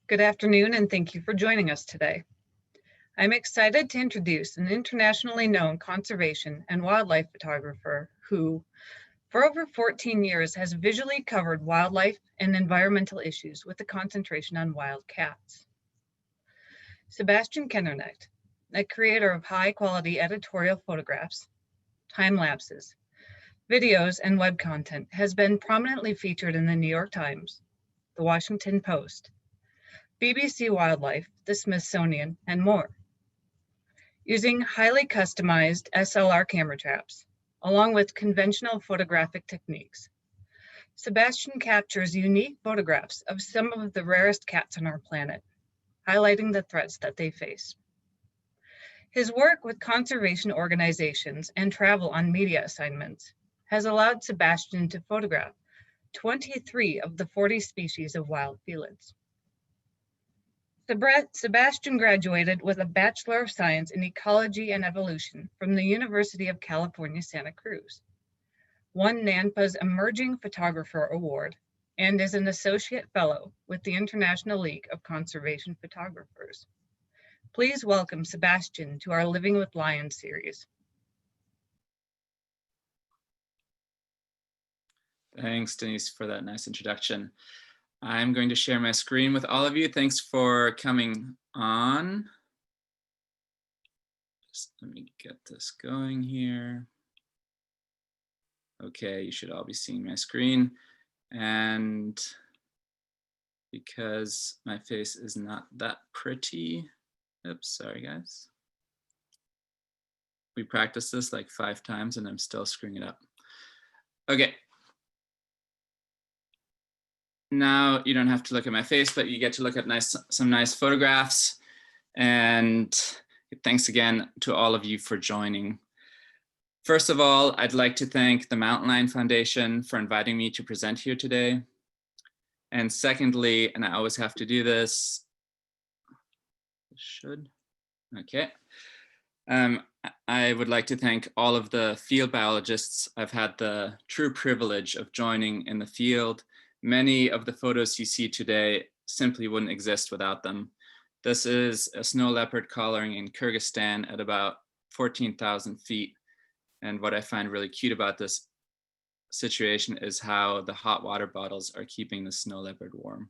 Good afternoon, and thank you for joining us today. I'm excited to introduce an internationally known conservation and wildlife photographer who, for over 14 years, has visually covered wildlife and environmental issues with a concentration on wild cats. Sebastian Kennerknecht, a creator of high-quality editorial photographs, time lapses, videos, and web content, has been prominently featured in the New York Times, the Washington Post, BBC Wildlife, the Smithsonian, and more. Using highly customized SLR camera traps, along with conventional photographic techniques, Sebastian captures unique photographs of some of the rarest cats on our planet, highlighting the threats that they face. His work with conservation organizations and travel on media assignments has allowed Sebastian to photograph 23 of the 40 species of wild felids. Sebastian graduated with a Bachelor of Science in Ecology and Evolution from the University of California, Santa Cruz, won NANPA's Emerging Photographer Award, and is an Associate Fellow with the International League of Conservation Photographers. Please welcome Sebastian to our Living with Lions series. Thanks, Denise, for that nice introduction. I'm going to share my screen with all of you. Thanks for coming on. Just let me get this going here. Okay, you should all be seeing my screen. And because my face is not that pretty, oops, sorry guys. We practiced this like 5 times and I'm still screwing it up. Okay. Now you don't have to look at my face, but you get to look at some nice photographs. And thanks again to all of you for joining. First of all, I'd like to thank the Mountain Lion Foundation for inviting me to present here today. And secondly, and I always have to do this, okay. I would like to thank all of the field biologists. I've had the true privilege of joining in the field. Many of the photos you see today simply wouldn't exist without them. This is a snow leopard collaring in Kyrgyzstan at about 14,000 feet. And what I find really cute about this situation is how the hot water bottles are keeping the snow leopard warm.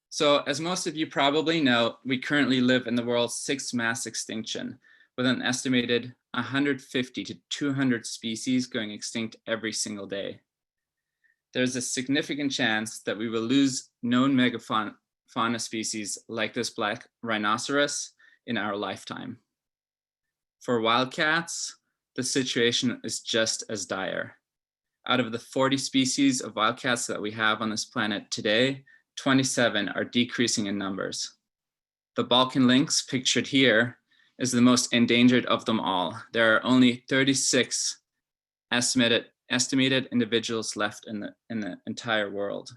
So as most of you probably know, we currently live in the world's 6th mass extinction, with an estimated 150 to 200 species going extinct every single day. There's a significant chance that we will lose known megafauna species like this black rhinoceros in our lifetime. For wildcats, the situation is just as dire. Out of the 40 species of wildcats that we have on this planet today, 27 are decreasing in numbers. The Balkan lynx, pictured here, is the most endangered of them all. There are only 36 estimated individuals left in the entire world.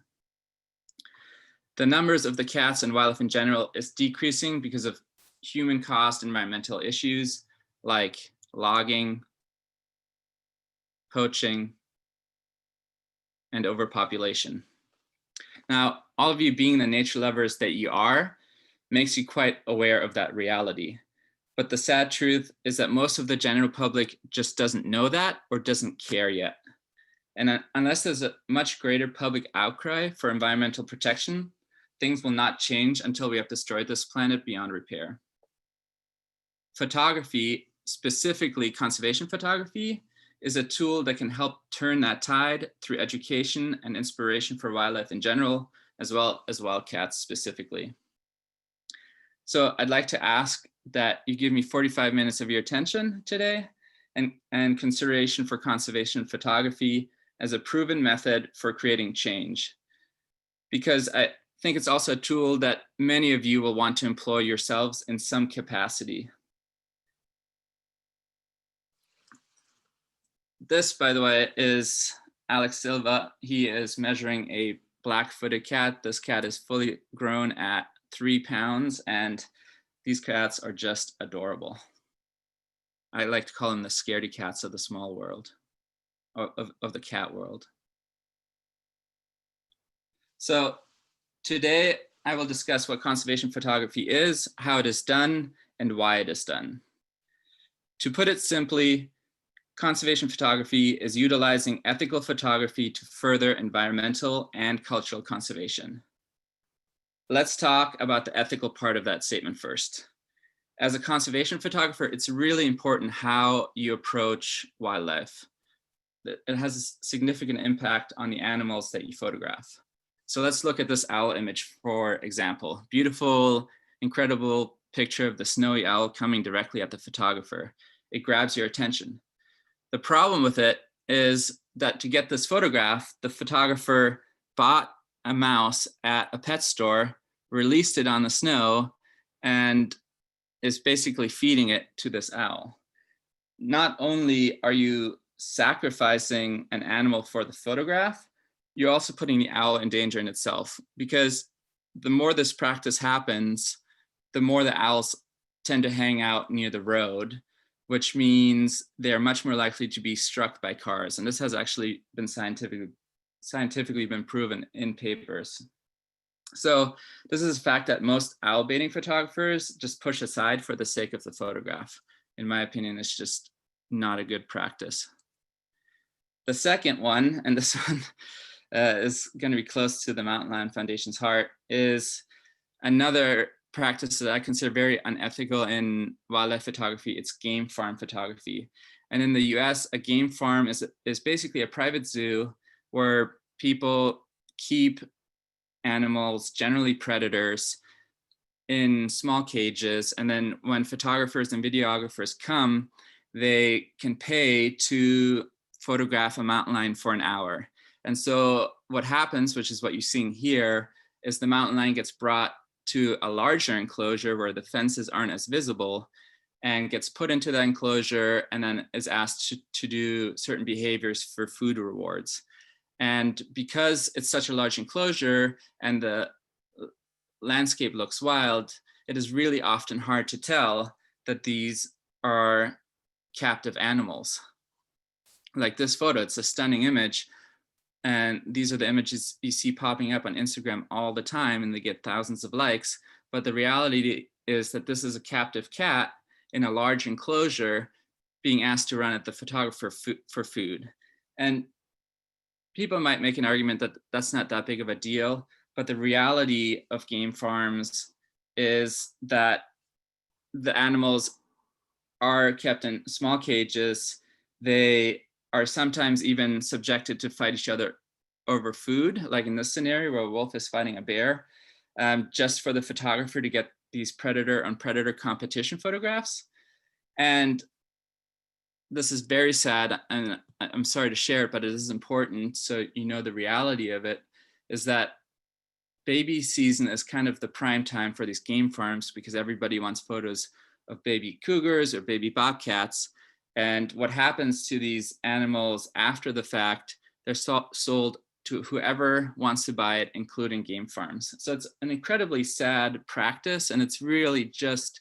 The numbers of the cats and wildlife in general is decreasing because of human-caused environmental issues like logging, poaching, and overpopulation. Now, all of you being the nature lovers that you are, makes you quite aware of that reality. But the sad truth is that most of the general public just doesn't know that or doesn't care yet. And unless there's a much greater public outcry for environmental protection, things will not change until we have destroyed this planet beyond repair. Photography, specifically conservation photography, is a tool that can help turn that tide through education and inspiration for wildlife in general, as well as wildcats specifically. So I'd like to ask that you give me 45 minutes of your attention today and consideration for conservation photography as a proven method for creating change. Because I think it's also a tool that many of you will want to employ yourselves in some capacity. This, by the way, is Alex Silva. He is measuring a black-footed cat. This cat is fully grown at 3 pounds, and these cats are just adorable. I like to call them the scaredy cats of the small world, of the cat world. So today I will discuss what conservation photography is, how it is done, and why it is done. To put it simply, conservation photography is utilizing ethical photography to further environmental and cultural conservation. Let's talk about the ethical part of that statement first. As a conservation photographer, it's really important how you approach wildlife. It has a significant impact on the animals that you photograph. So let's look at this owl image, for example. Beautiful, incredible picture of the snowy owl coming directly at the photographer. It grabs your attention. The problem with it is that to get this photograph, the photographer bought a mouse at a pet store, released it on the snow, and is basically feeding it to this owl. Not only are you sacrificing an animal for the photograph, you're also putting the owl in danger in itself, because the more this practice happens, the more the owls tend to hang out near the road, which means they're much more likely to be struck by cars. And this has actually been scientifically been proven in papers. So this is a fact that most owl baiting photographers just push aside for the sake of the photograph. In my opinion, it's just not a good practice. The second one, and this one is going to be close to the Mountain Lion Foundation's heart, is another practice that I consider very unethical in wildlife photography. It's game farm photography. And in the US, a game farm is basically a private zoo where people keep animals, generally predators, in small cages. And then when photographers and videographers come, they can pay to photograph a mountain lion for an hour. And so what happens, which is what you're seeing here, is the mountain lion gets brought to a larger enclosure where the fences aren't as visible, and gets put into that enclosure and then is asked to do certain behaviors for food rewards. And because it's such a large enclosure and the landscape looks wild, it is really often hard to tell that these are captive animals. Like this photo, it's a stunning image. And these are the images you see popping up on Instagram all the time, and they get thousands of likes. But the reality is that this is a captive cat in a large enclosure being asked to run at the photographer for food. And people might make an argument that that's not that big of a deal, but the reality of game farms is that the animals are kept in small cages. They are sometimes even subjected to fight each other over food, like in this scenario where a wolf is fighting a bear, just for the photographer to get these predator on predator competition photographs. And this is very sad, and I'm sorry to share it, but it is important so you know the reality of it, is that baby season is kind of the prime time for these game farms because everybody wants photos of baby cougars or baby bobcats. And what happens to these animals after the fact, they're sold to whoever wants to buy it, including game farms. So it's an incredibly sad practice, and it's really just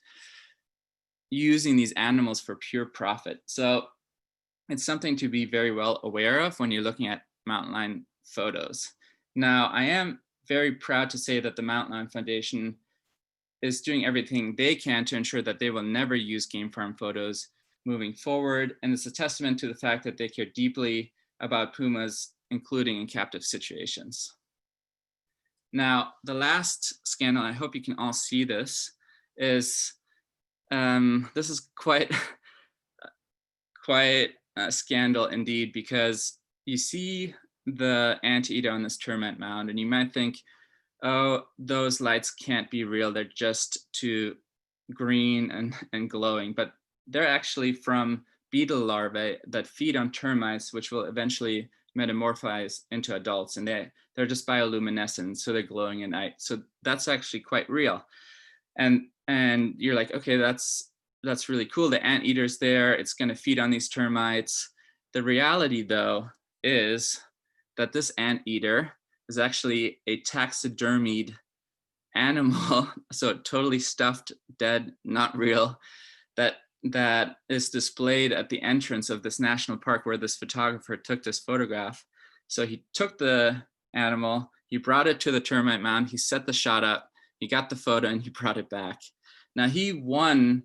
using these animals for pure profit. So it's something to be very well aware of when you're looking at mountain lion photos. Now, I am very proud to say that the Mountain Lion Foundation is doing everything they can to ensure that they will never use game farm photos moving forward. And it's a testament to the fact that they care deeply about pumas, including in captive situations. Now, the last scandal, I hope you can all see this, is this is quite a scandal indeed, because you see the anteater on this termite mound and you might think, oh, those lights can't be real. They're just too green and glowing, but they're actually from beetle larvae that feed on termites, which will eventually metamorphose into adults, and they're just bioluminescent, so they're glowing at night. So that's actually quite real. And you're like, okay, that's really cool. The anteater's there, it's going to feed on these termites. The reality, though, is that this anteater is actually a taxidermied animal, so totally stuffed, dead, not real, that is displayed at the entrance of this national park where this photographer took this photograph. So he took the animal, he brought it to the termite mound, he set the shot up, He got the photo and he brought it back. Now he won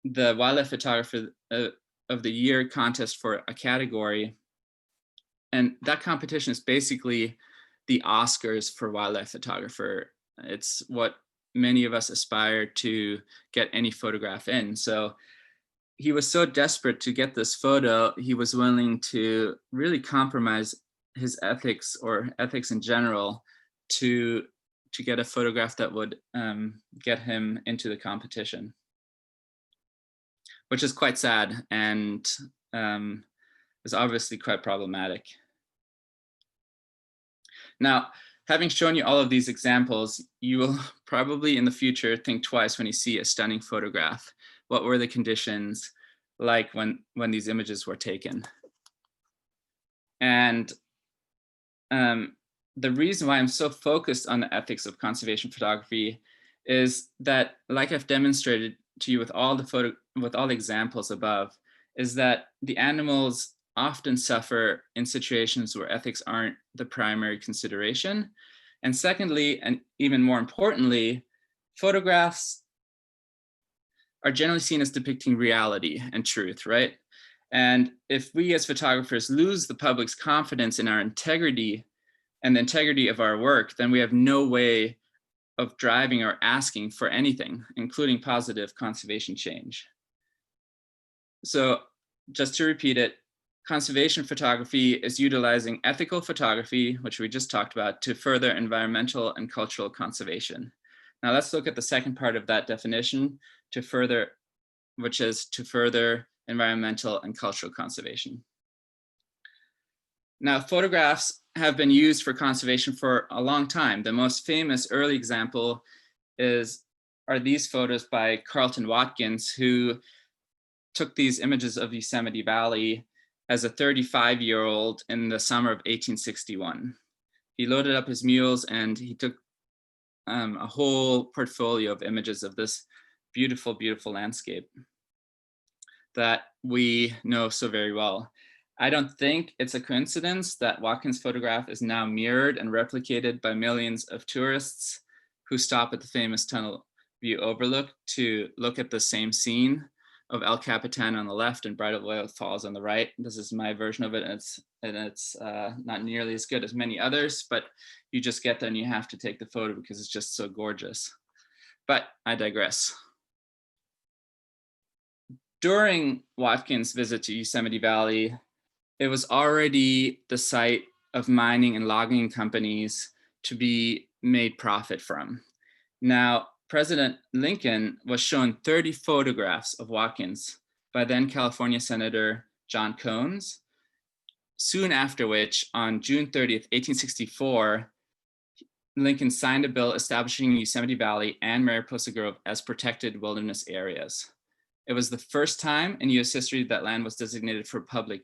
the Wildlife Photographer of the Year contest for a category. And that competition is basically the Oscars for wildlife photographer. It's what many of us aspire to get any photograph in. So he was so desperate to get this photo, he was willing to really compromise his ethics, or ethics in general, to get a photograph that would get him into the competition, which is quite sad and is obviously quite problematic. Now, having shown you all of these examples, you will probably in the future think twice when you see a stunning photograph. What were the conditions like when these images were taken? And the reason why I'm so focused on the ethics of conservation photography is that, like I've demonstrated to you with all the examples above, is that the animals often suffer in situations where ethics aren't the primary consideration. And secondly, and even more importantly, photographs are generally seen as depicting reality and truth, right? And if we as photographers lose the public's confidence in our integrity and the integrity of our work, then we have no way of driving or asking for anything, including positive conservation change. So just to repeat it, conservation photography is utilizing ethical photography, which we just talked about, to further environmental and cultural conservation. Now let's look at the second part of that definition, which is to further environmental and cultural conservation. Now, photographs have been used for conservation for a long time. The most famous early example are these photos by Carlton Watkins, who took these images of Yosemite Valley as a 35-year-old in the summer of 1861. He loaded up his mules and he took a whole portfolio of images of this beautiful, beautiful landscape that we know so very well. I don't think it's a coincidence that Watkins' photograph is now mirrored and replicated by millions of tourists who stop at the famous Tunnel View Overlook to look at the same scene of El Capitan on the left and Bridal Veil Falls on the right. This is my version of it, and it's not nearly as good as many others, but you just get there and you have to take the photo because it's just so gorgeous. But I digress. During Watkins' visit to Yosemite Valley, it was already the site of mining and logging companies to be made profit from. Now, President Lincoln was shown 30 photographs of Watkins by then California Senator John Cones, soon after which, on June 30th, 1864, Lincoln signed a bill establishing Yosemite Valley and Mariposa Grove as protected wilderness areas. It was the first time in US history that land was designated for public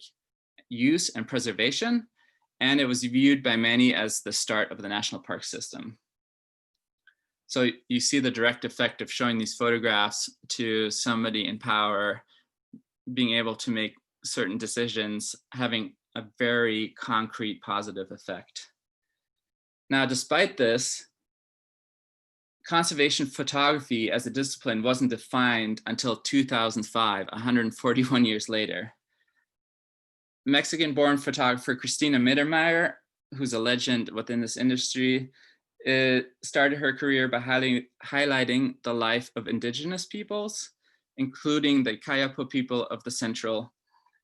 use and preservation, and it was viewed by many as the start of the national park system. So you see the direct effect of showing these photographs to somebody in power, being able to make certain decisions, having a very concrete positive effect. Now, despite this, conservation photography as a discipline wasn't defined until 2005, 141 years later. Mexican-born photographer Cristina Mittermeier, who's a legend within this industry, started her career by highlighting the life of indigenous peoples, including the Kayapo people of the central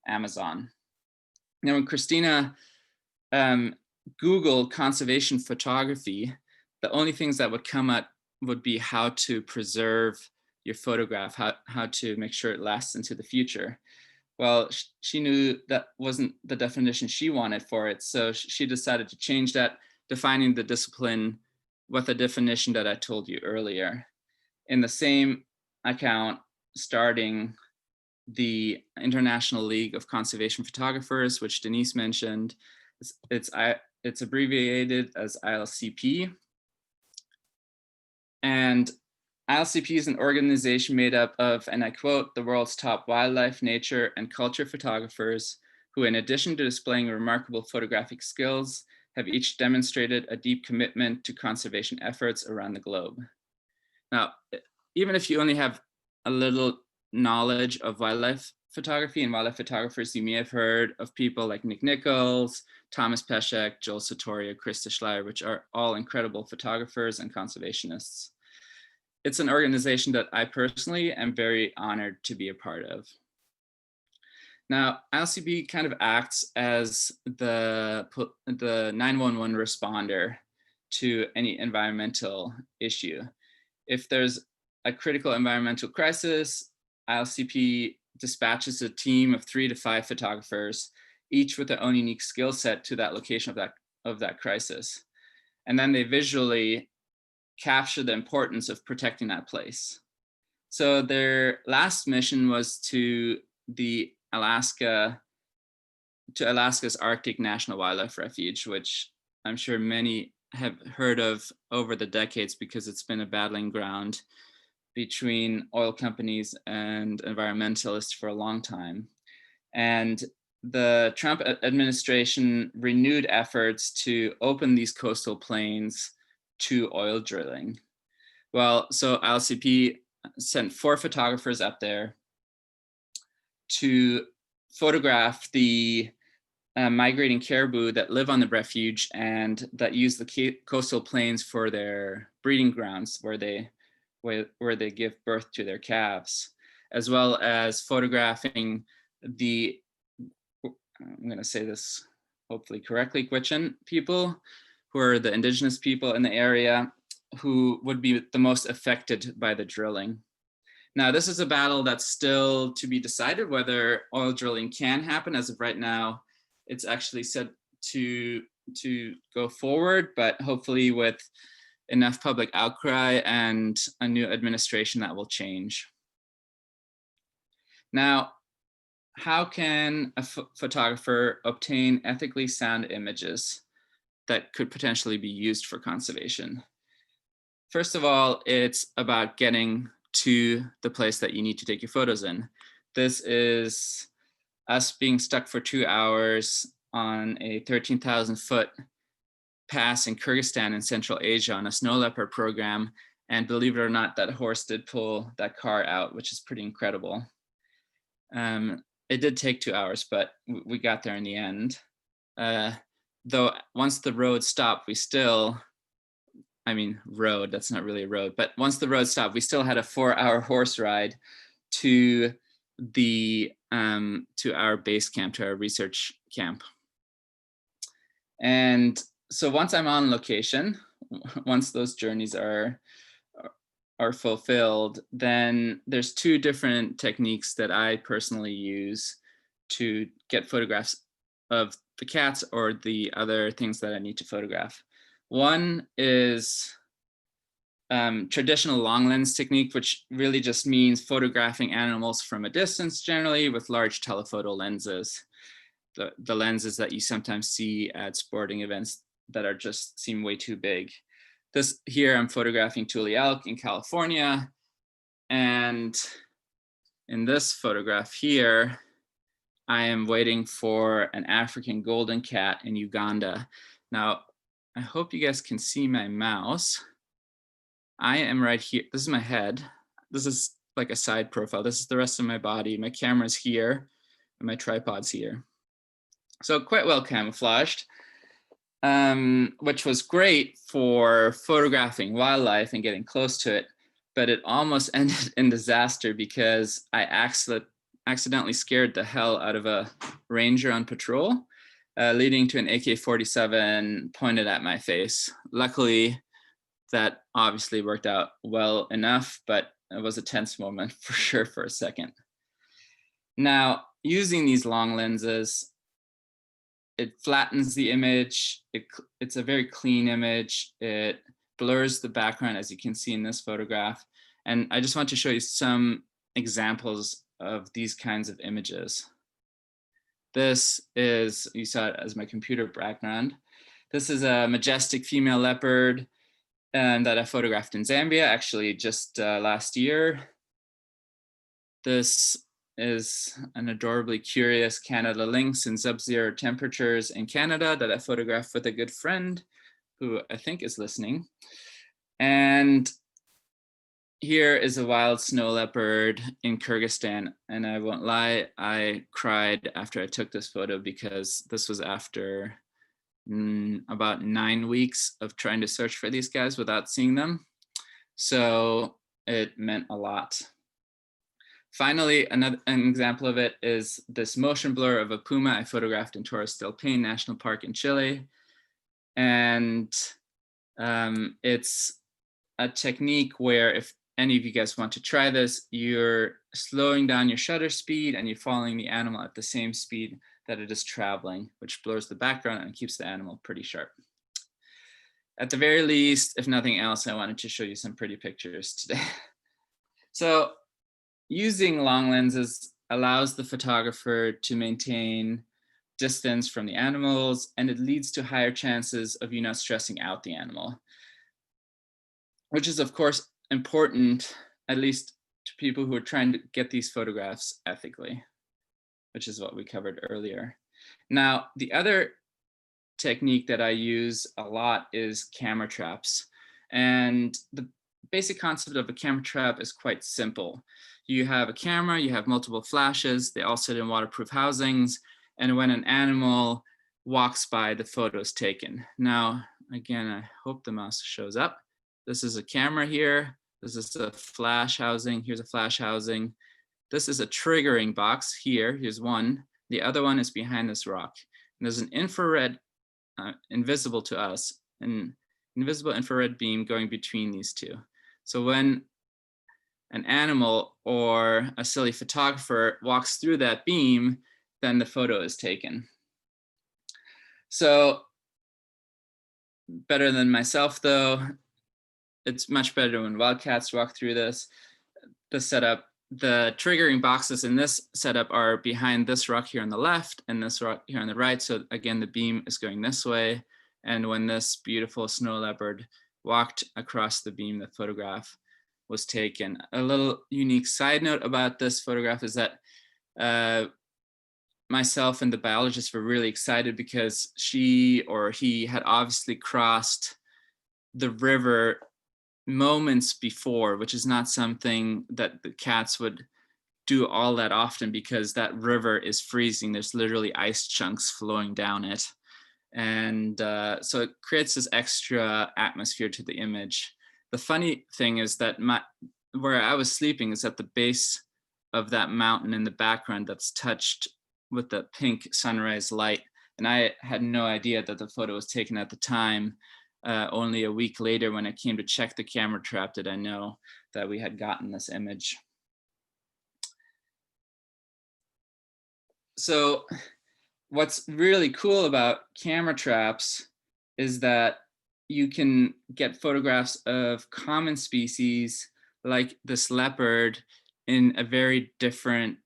Amazon. Now, when Cristina Googled conservation photography, the only things that would come up would be how to preserve your photograph, how to make sure it lasts into the future. Well, she knew that wasn't the definition she wanted for it, so she decided to change that, defining the discipline with a definition that I told you earlier. In the same account, starting the International League of Conservation Photographers, which Denise mentioned, it's abbreviated as ILCP. And ILCP is an organization made up of, and I quote, the world's top wildlife, nature, and culture photographers who, in addition to displaying remarkable photographic skills, have each demonstrated a deep commitment to conservation efforts around the globe. Now, even if you only have a little knowledge of wildlife photography and wildlife photographers, you may have heard of people like Nick Nichols, Thomas Pesek, Joel Sartoria, Chris Dslr, which are all incredible photographers and conservationists. It's an organization that I personally am very honored to be a part of. Now, ILCP kind of acts as the 911 responder to any environmental issue. If there's a critical environmental crisis, ILCP dispatches a team of 3 to 5 photographers, each with their own unique skill set to that location of that crisis. And then they visually capture the importance of protecting that place. So their last mission was to Alaska's Arctic National Wildlife Refuge, which I'm sure many have heard of over the decades because it's been a battling ground between oil companies and environmentalists for a long time. And the Trump administration renewed efforts to open these coastal plains to oil drilling. Well, so ILCP sent 4 photographers up there to photograph the migrating caribou that live on the refuge and that use the coastal plains for their breeding grounds where they give birth to their calves, as well as photographing the, I'm going to say this hopefully correctly, Gwich'in people, who are the indigenous people in the area who would be the most affected by the drilling. Now, this is a battle that's still to be decided whether oil drilling can happen. As of right now, it's actually set to go forward, but hopefully with enough public outcry and a new administration that will change. Now, how can a photographer obtain ethically sound images that could potentially be used for conservation? First of all, it's about getting to the place that you need to take your photos in. This is us being stuck for 2 hours on a 13,000 foot pass in Kyrgyzstan in Central Asia on a snow leopard program. And believe it or not, that horse did pull that car out, which is pretty incredible. It did take 2 hours, but we got there in the end. Though once the road stopped, road, that's not really a road, but once the road stopped, we still had a 4-hour horse ride to our base camp, to our research camp. And so once I'm on location, once those journeys are fulfilled, then there's 2 different techniques that I personally use to get photographs of the cats or the other things that I need to photograph. One is traditional long lens technique, which really just means photographing animals from a distance, generally with large telephoto lenses. The lenses that you sometimes see at sporting events that are just seem way too big. This here, I'm photographing Tule elk in California. And in this photograph here, I am waiting for an African golden cat in Uganda. Now, I hope you guys can see my mouse. I am right here. This is my head. This is like a side profile. This is the rest of my body. My camera's here and my tripod's here. So quite well camouflaged, which was great for photographing wildlife and getting close to it, but it almost ended in disaster because I accidentally scared the hell out of a ranger on patrol, leading to an AK-47 pointed at my face. Luckily, that obviously worked out well enough, but it was a tense moment for sure for a second. Now, using these long lenses, it flattens the image. It's a very clean image. It blurs the background, as you can see in this photograph. And I just want to show you some examples of these kinds of images. This is, you saw it as my computer background. This is a majestic female leopard that I photographed in Zambia, actually just last year. This is an adorably curious Canada lynx in sub-zero temperatures in Canada that I photographed with a good friend who I think is listening. And here is a wild snow leopard in Kyrgyzstan. And I won't lie, I cried after I took this photo because this was after about 9 weeks of trying to search for these guys without seeing them. So it meant a lot. Finally, an example of it is this motion blur of a puma I photographed in Torres del Paine National Park in Chile. And it's a technique where if any of you guys want to try this, you're slowing down your shutter speed and you're following the animal at the same speed that it is traveling, which blurs the background and keeps the animal pretty sharp. At the very least, if nothing else, I wanted to show you some pretty pictures today. So using long lenses allows the photographer to maintain distance from the animals, and it leads to higher chances of you not stressing out the animal, which is of course important, at least to people who are trying to get these photographs ethically, which is what we covered earlier. Now, the other technique that I use a lot is camera traps. And the basic concept of a camera trap is quite simple. You have a camera, you have multiple flashes, they all sit in waterproof housings, and when an animal walks by, the photo is taken. Now, again, I hope the mouse shows up. This is a camera here. This is a flash housing. Here's a flash housing. This is a triggering box here. Here's one. The other one is behind this rock. And there's an infrared, invisible to us, an invisible infrared beam going between these two. So when an animal or a silly photographer walks through that beam, then the photo is taken. So better than myself though, it's much better when wildcats walk through this. The setup, the triggering boxes in this setup are behind this rock here on the left and this rock here on the right. So again, the beam is going this way. And when this beautiful snow leopard walked across the beam, the photograph was taken. A little unique side note about this photograph is that myself and the biologist were really excited because she or he had obviously crossed the river moments before, which is not something that the cats would do all that often because that river is freezing. There's literally ice chunks flowing down it. And so it creates this extra atmosphere to the image. The funny thing is that where I was sleeping is at the base of that mountain in the background that's touched with the pink sunrise light. And I had no idea that the photo was taken at the time. Only a week later when I came to check the camera trap did I know that we had gotten this image. So what's really cool about camera traps is that you can get photographs of common species like this leopard in a very different,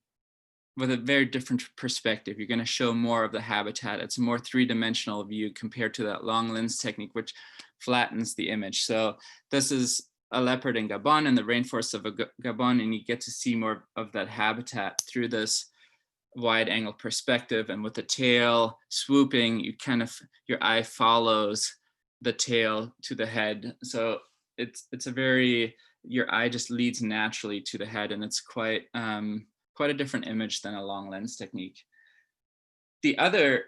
with a very different perspective. You're going to show more of the habitat. It's a more three-dimensional view compared to that long lens technique, which flattens the image. So this is a leopard in Gabon, in the rainforests of Gabon, and you get to see more of that habitat through this wide angle perspective. And with the tail swooping, you kind of, your eye follows the tail to the head. So it's a very, your eye just leads naturally to the head, and it's quite a different image than a long lens technique. The other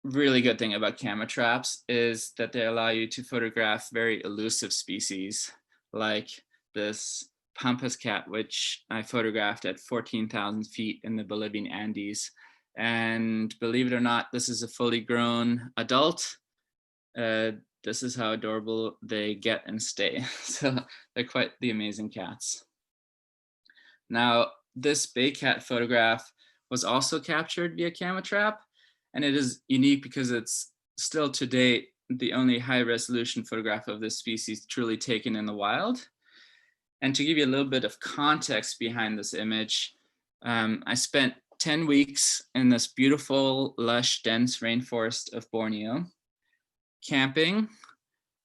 really good thing about camera traps is that they allow you to photograph very elusive species like this pampas cat, which I photographed at 14,000 feet in the Bolivian Andes. And believe it or not, this is a fully grown adult. This is how adorable they get and stay. So they're quite the amazing cats. Now, this bay cat photograph was also captured via camera trap, and it is unique because it's still to date the only high resolution photograph of this species truly taken in the wild. And to give you a little bit of context behind this image, I spent 10 weeks in this beautiful, lush, dense rainforest of Borneo, camping.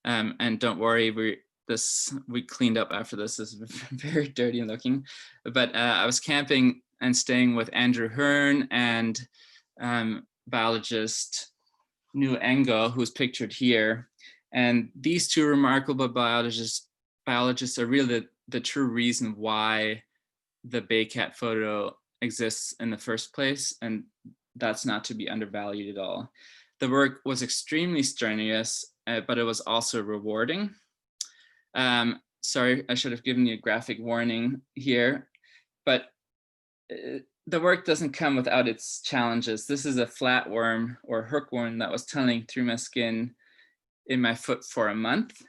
And don't worry, we cleaned up after this. This is very dirty looking. But I was camping and staying with Andrew Hearn and biologist Nu Ngo, who's pictured here. And these two remarkable biologists are really the true reason why the bay cat photo exists in the first place, and that's not to be undervalued at all. The work was extremely strenuous, but it was also rewarding. Sorry, I should have given you a graphic warning here, but the work doesn't come without its challenges. This is a flatworm or hookworm that was tunneling through my skin in my foot for a month.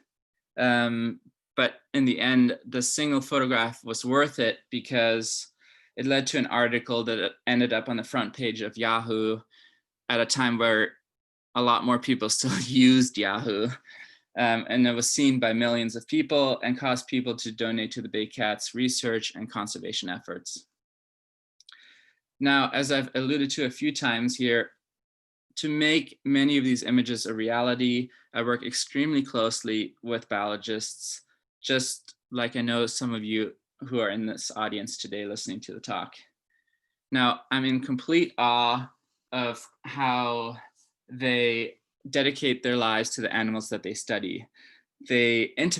But in the end, the single photograph was worth it because it led to an article that ended up on the front page of Yahoo at a time where a lot more people still used Yahoo. And it was seen by millions of people and caused people to donate to the bay cat's research and conservation efforts. Now, as I've alluded to a few times here, to make many of these images a reality, I work extremely closely with biologists, just like I know some of you who are in this audience today listening to the talk. Now, I'm in complete awe of how they dedicate their lives to the animals that they study. They have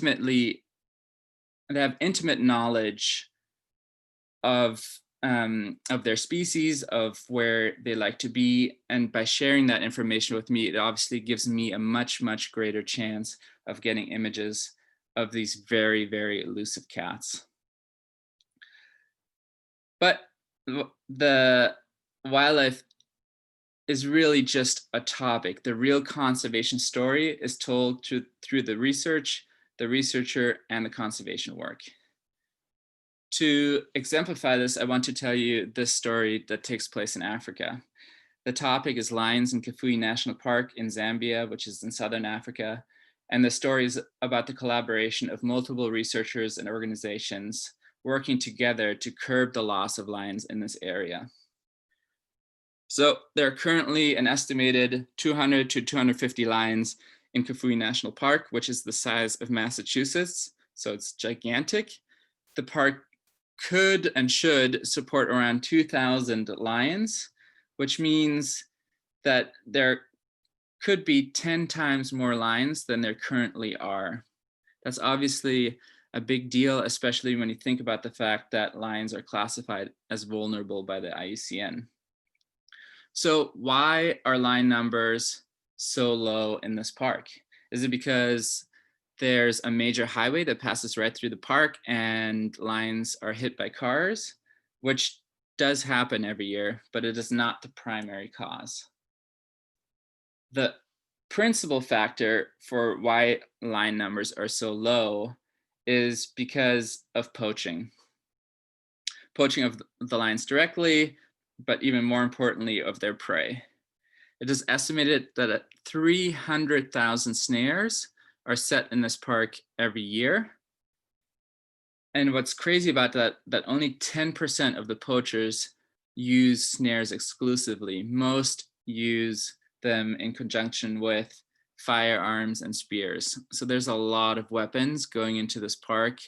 intimate knowledge of their species, of where they like to be. And by sharing that information with me, it obviously gives me a much, much greater chance of getting images of these very, very elusive cats. But the wildlife is really just a topic. The real conservation story is told through the research, the researcher, and the conservation work. To exemplify this, I want to tell you this story that takes place in Africa. The topic is lions in Kafue National Park in Zambia, which is in Southern Africa. And the story is about the collaboration of multiple researchers and organizations working together to curb the loss of lions in this area. So there are currently an estimated 200 to 250 lions in Kafue National Park, which is the size of Massachusetts. So it's gigantic. The park could and should support around 2,000 lions, which means that there could be 10 times more lions than there currently are. That's obviously a big deal, especially when you think about the fact that lions are classified as vulnerable by the IUCN. So why are lion numbers so low in this park? Is it because there's a major highway that passes right through the park and lions are hit by cars, which does happen every year, but it is not the primary cause? The principal factor for why lion numbers are so low is because of poaching. Poaching of the lions directly, but even more importantly, of their prey. It is estimated that 300,000 snares are set in this park every year. And what's crazy about that only 10% of the poachers use snares exclusively. Most use them in conjunction with firearms and spears. So there's a lot of weapons going into this park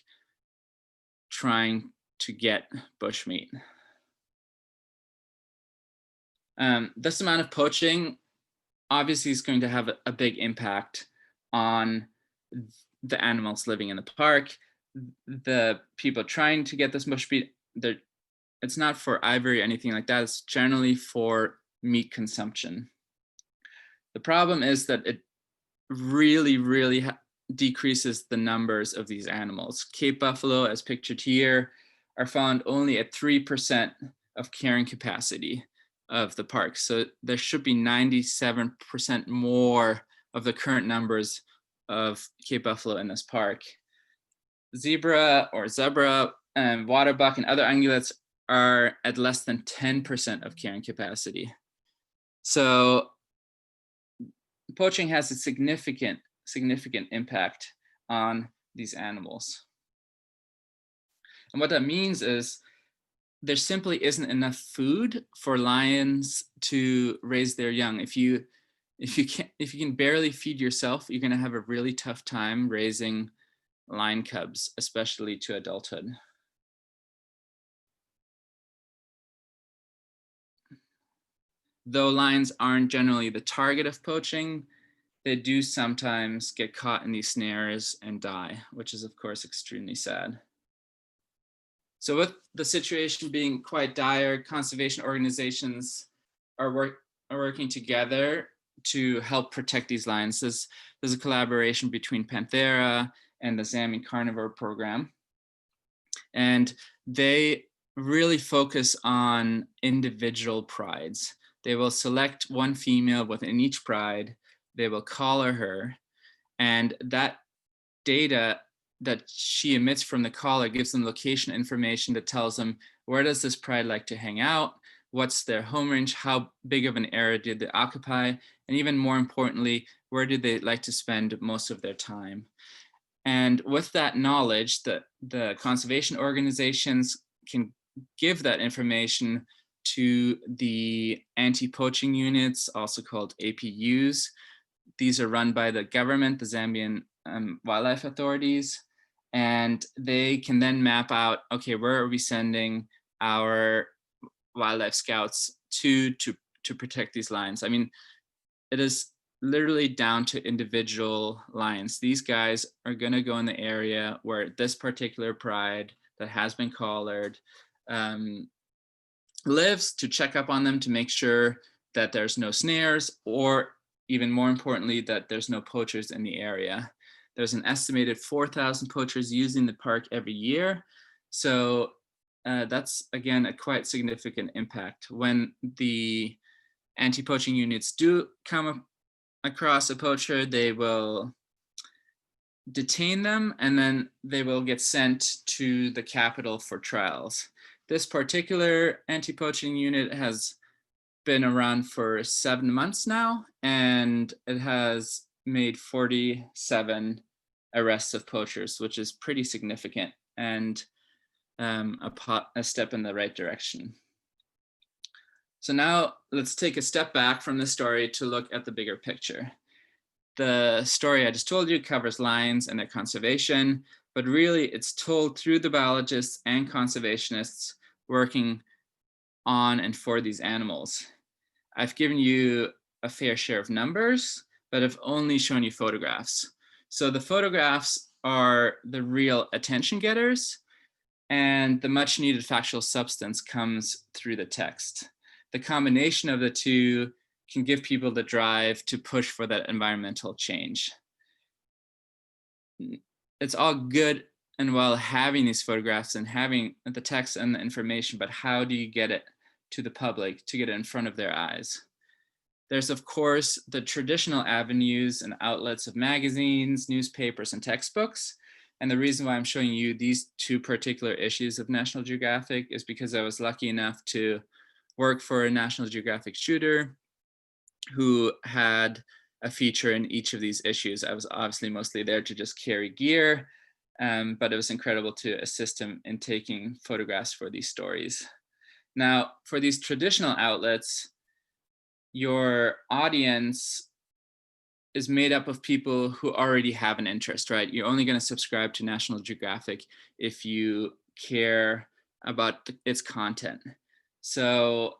trying to get bushmeat. This amount of poaching obviously is going to have a big impact on the animals living in the park. The people trying to get this bushmeat, it's not for ivory or anything like that. It's generally for meat consumption. The problem is that it really, really decreases the numbers of these animals. Cape buffalo, as pictured here, are found only at 3% of carrying capacity of the park. So there should be 97% more of the current numbers of Cape buffalo in this park. Zebra, and waterbuck and other ungulates are at less than 10% of carrying capacity. So poaching has a significant impact on these animals. And what that means is there simply isn't enough food for lions to raise their young. If you can barely feed yourself, you're going to have a really tough time raising lion cubs, especially to adulthood. Though lions aren't generally the target of poaching, they do sometimes get caught in these snares and die, which is of course extremely sad. So with the situation being quite dire, conservation organizations are working together to help protect these lions. There's a collaboration between Panthera and the Zambian Carnivore Program. And they really focus on individual prides. They will select one female within each pride. They will collar her. And that data that she emits from the collar gives them location information that tells them where does this pride like to hang out, what's their home range, how big of an area did they occupy, and even more importantly, where do they like to spend most of their time. And with that knowledge, the conservation organizations can give that information to the anti-poaching units, also called APUs. These are run by the government, the Zambian wildlife authorities, and they can then map out, okay, where are we sending our wildlife scouts to protect these lions? I mean, it is literally down to individual lions. These guys are going to go in the area where this particular pride that has been collared lives, to check up on them, to make sure that there's no snares, or even more importantly, that there's no poachers in the area. There's an estimated 4,000 poachers using the park every year. So that's, again, a quite significant impact. When the anti-poaching units do come across a poacher, they will detain them and then they will get sent to the capital for trials. This particular anti-poaching unit has been around for 7 months now, and it has made 47 arrests of poachers, which is pretty significant and a step in the right direction. So now let's take a step back from the story to look at the bigger picture. The story I just told you covers lions and their conservation, but really it's told through the biologists and conservationists working on and for these animals. I've given you a fair share of numbers, but I've only shown you photographs. So the photographs are the real attention getters, and the much needed factual substance comes through the text. The combination of the two can give people the drive to push for that environmental change. It's all good and well having these photographs and having the text and the information, but how do you get it to the public, to get it in front of their eyes? There's, of course, the traditional avenues and outlets of magazines, newspapers, and textbooks. And the reason why I'm showing you these two particular issues of National Geographic is because I was lucky enough to work for a National Geographic shooter who had a feature in each of these issues. I was obviously mostly there to just carry gear, but it was incredible to assist him in taking photographs for these stories. Now, for these traditional outlets, your audience is made up of people who already have an interest, right? You're only going to subscribe to National Geographic if you care about its content. So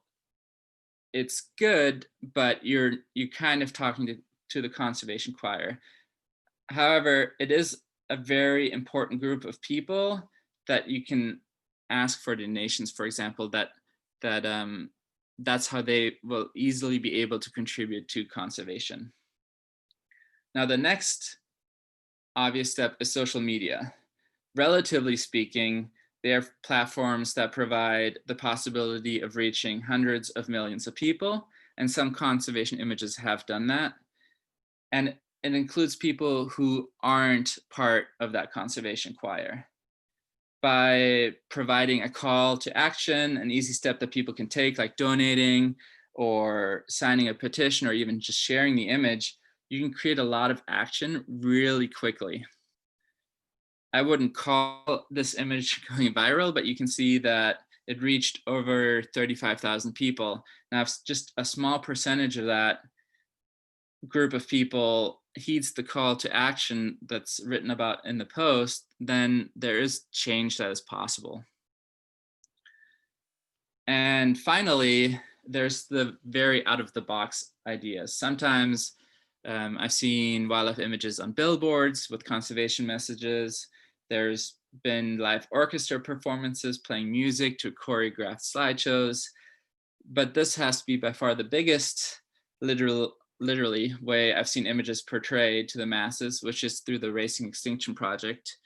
it's good, but you're kind of talking to the conservation choir. However, it is a very important group of people that you can ask for donations, for example, that's how they will easily be able to contribute to conservation. Now, the next obvious step is social media. Relatively speaking, they are platforms that provide the possibility of reaching hundreds of millions of people, and some conservation images have done that. And it includes people who aren't part of that conservation choir. By providing a call to action, an easy step that people can take, like donating or signing a petition or even just sharing the image, you can create a lot of action really quickly. I wouldn't call this image going viral, but you can see that it reached over 35,000 people. Now, if just a small percentage of that group of people heeds the call to action that's written about in the post, then there is change that is possible. And finally, there's the very out of the box ideas. Sometimes I've seen wildlife images on billboards with conservation messages. There's been live orchestra performances playing music to choreographed slideshows. But this has to be by far the biggest literally way I've seen images portrayed to the masses, which is through the Racing Extinction project.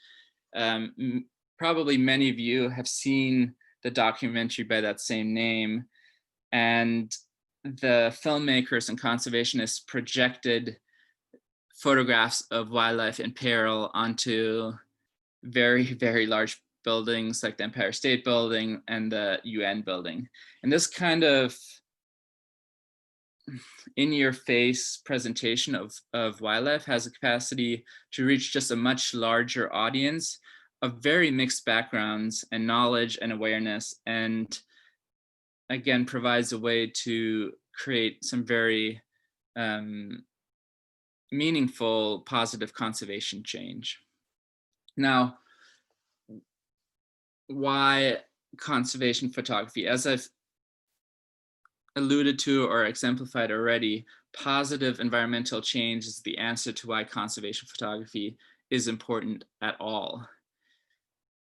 Probably many of you have seen the documentary by that same name, and the filmmakers and conservationists projected photographs of wildlife in peril onto very, very large buildings like the Empire State Building and the UN building. And this kind of in-your-face presentation of wildlife has a capacity to reach just a much larger audience of very mixed backgrounds and knowledge and awareness, and again provides a way to create some very meaningful positive conservation change. Now, why conservation photography? As I've alluded to or exemplified already, positive environmental change is the answer to why conservation photography is important at all.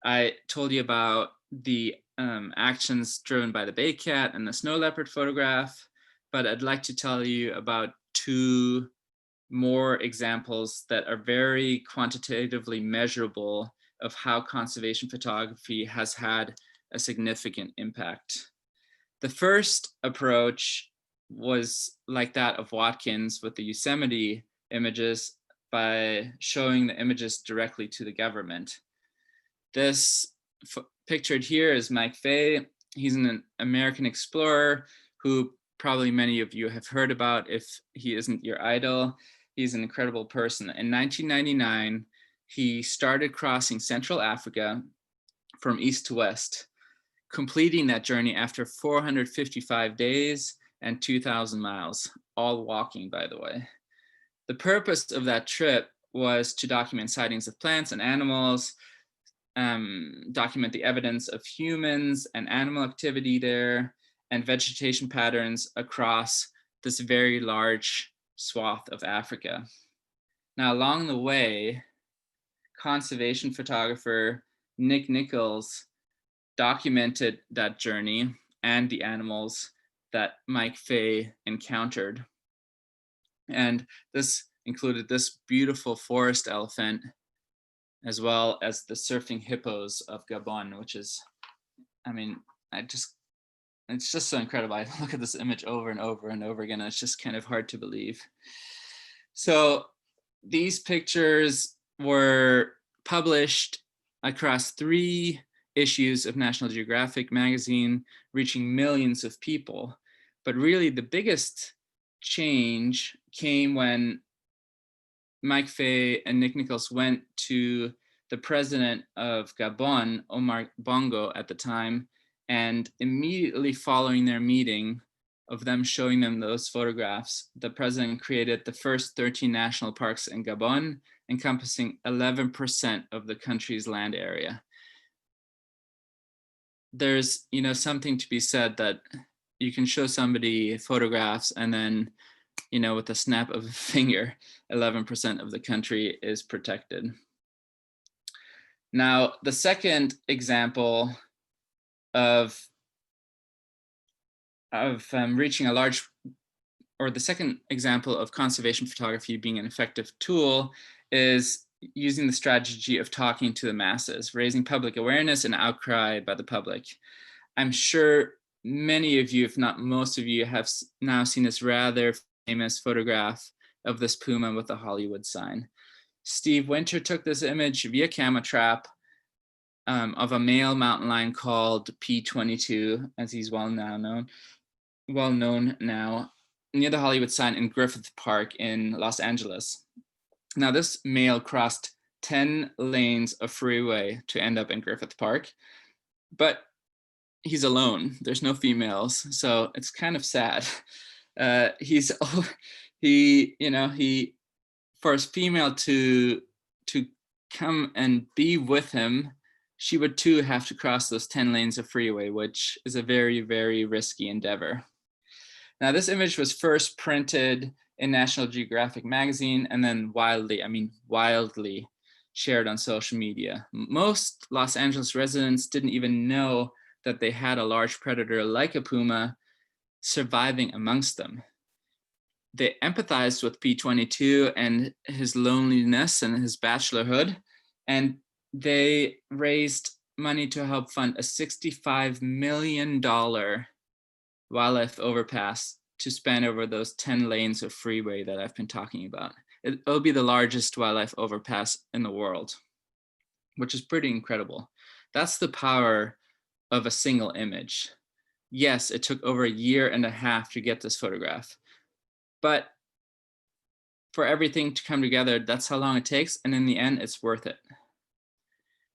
I told you about the actions driven by the bay cat and the snow leopard photograph, but I'd like to tell you about two more examples that are very quantitatively measurable of how conservation photography has had a significant impact. The first approach was like that of Watkins with the Yosemite images by showing the images directly to the government. This pictured here is Mike Fay. He's an American explorer who probably many of you have heard about if he isn't your idol. He's an incredible person. In 1999, he started crossing Central Africa from east to west, completing that journey after 455 days and 2,000 miles, all walking, by the way. The purpose of that trip was to document sightings of plants and animals, document the evidence of humans and animal activity there, and vegetation patterns across this very large swath of Africa. Now, along the way, conservation photographer Nick Nichols documented that journey and the animals that Mike Fay encountered. And this included this beautiful forest elephant, as well as the surfing hippos of Gabon, which is, I mean, it's just so incredible. I look at this image over and over and over again, and it's just kind of hard to believe. So these pictures were published across 3 issues of National Geographic magazine, reaching millions of people. But really the biggest change came when Mike Fay and Nick Nichols went to the president of Gabon, Omar Bongo at the time, and immediately following their meeting of them showing them those photographs, the president created the first 13 national parks in Gabon, encompassing 11% of the country's land area. There's, something to be said that you can show somebody photographs and then, with a snap of a finger, 11% of the country is protected. Now, the second example of reaching a large, or the second example of conservation photography being an effective tool is using the strategy of talking to the masses, raising public awareness and outcry by the public. I'm sure many of you, if not most of you, have now seen this rather famous photograph of this puma with a Hollywood sign. Steve Winter took this image via camera trap of a male mountain lion called P22, as he's well known now, near the Hollywood sign in Griffith Park in Los Angeles. Now, this male crossed 10 lanes of freeway to end up in Griffith Park, but he's alone. There's no females, so it's kind of sad. He for his female to come and be with him, she would too have to cross those 10 lanes of freeway, which is a very, very risky endeavor. Now, this image was first printed in National Geographic magazine and then wildly shared on social media. Most Los Angeles residents didn't even know that they had a large predator like a puma surviving amongst them. They empathized with P22 and his loneliness and his bachelorhood, and they raised money to help fund a $65 million wildlife overpass to span over those 10 lanes of freeway that I've been talking about. It'll be the largest wildlife overpass in the world, which is pretty incredible. That's the power of a single image. Yes, it took over 1.5 years to get this photograph, but for everything to come together, that's how long it takes. And in the end, it's worth it.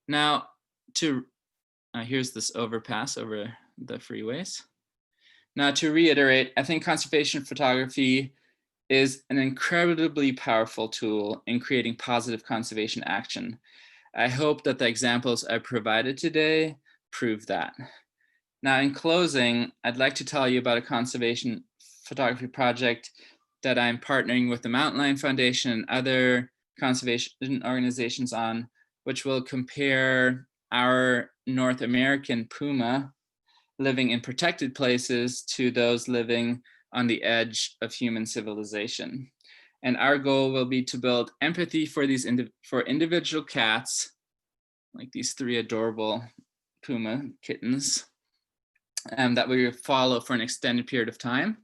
Now, here's this overpass over the freeways. Now, to reiterate, I think conservation photography is an incredibly powerful tool in creating positive conservation action. I hope that the examples I provided today prove that. Now, in closing, I'd like to tell you about a conservation photography project that I'm partnering with the Mountain Lion Foundation and other conservation organizations on, which will compare our North American puma living in protected places to those living on the edge of human civilization. And our goal will be to build empathy for these individual cats, like these 3 adorable puma kittens, that we follow for an extended period of time,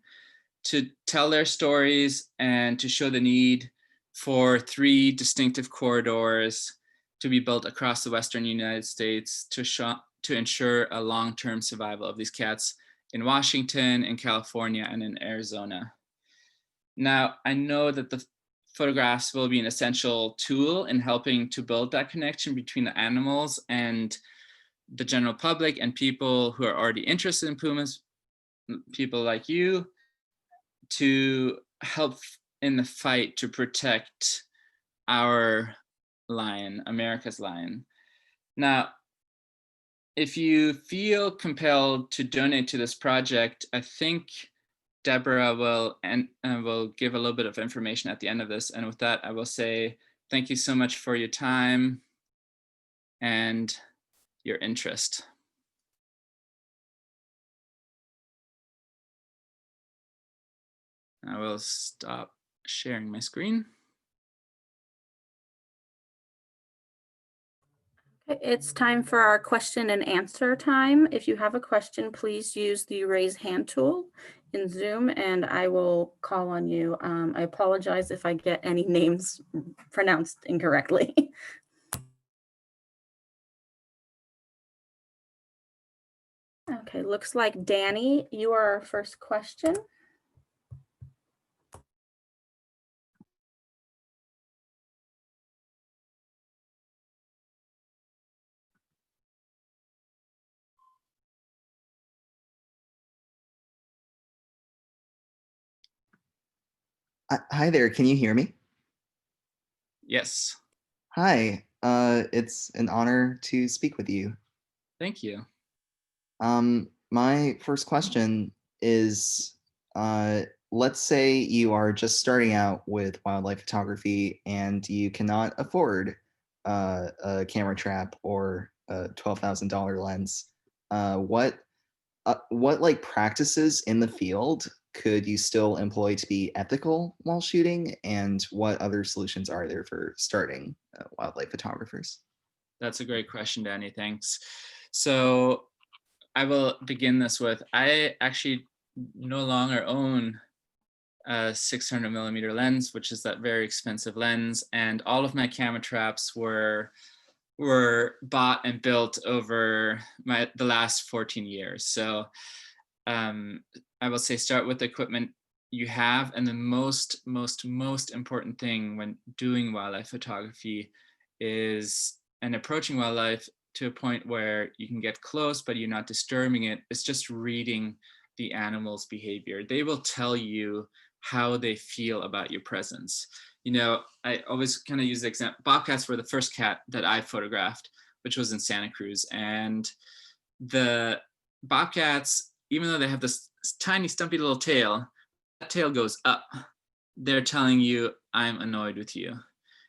to tell their stories and to show the need for 3 distinctive corridors to be built across the Western United States to ensure a long-term survival of these cats in Washington, in California, and in Arizona. Now, I know that the photographs will be an essential tool in helping to build that connection between the animals and the general public and people who are already interested in pumas, people like you, to help in the fight to protect our lion, America's lion. Now, if you feel compelled to donate to this project, I think Deborah will give a little bit of information at the end of this. And with that, I will say thank you so much for your time and your interest. I will stop sharing my screen. It's time for our question and answer time. If you have a question, please use the raise hand tool in Zoom and I will call on you. I apologize if I get any names pronounced incorrectly. Okay, looks like Danny, you are our first question. Hi there, can you hear me? Yes. Hi, it's an honor to speak with you. Thank you. My first question is, let's say you are just starting out with wildlife photography and you cannot afford a camera trap or a $12,000 lens. What like practices in the field could you still employ to be ethical while shooting, and what other solutions are there for starting wildlife photographers? That's a great question, Danny. Thanks. So I will begin this with, I actually no longer own a 600 millimeter lens, which is that very expensive lens. And all of my camera traps were bought and built over the last 14 years. So I will say start with the equipment you have, and the most important thing when doing wildlife photography is, and approaching wildlife to a point where you can get close but you're not disturbing it, is just reading the animal's behavior. They will tell you how they feel about your presence. You know, I always kind of use the example, bobcats were the first cat that I photographed, which was in Santa Cruz. And the bobcats, even though they have this tiny stumpy little tail, that tail goes up. They're telling you, I'm annoyed with you.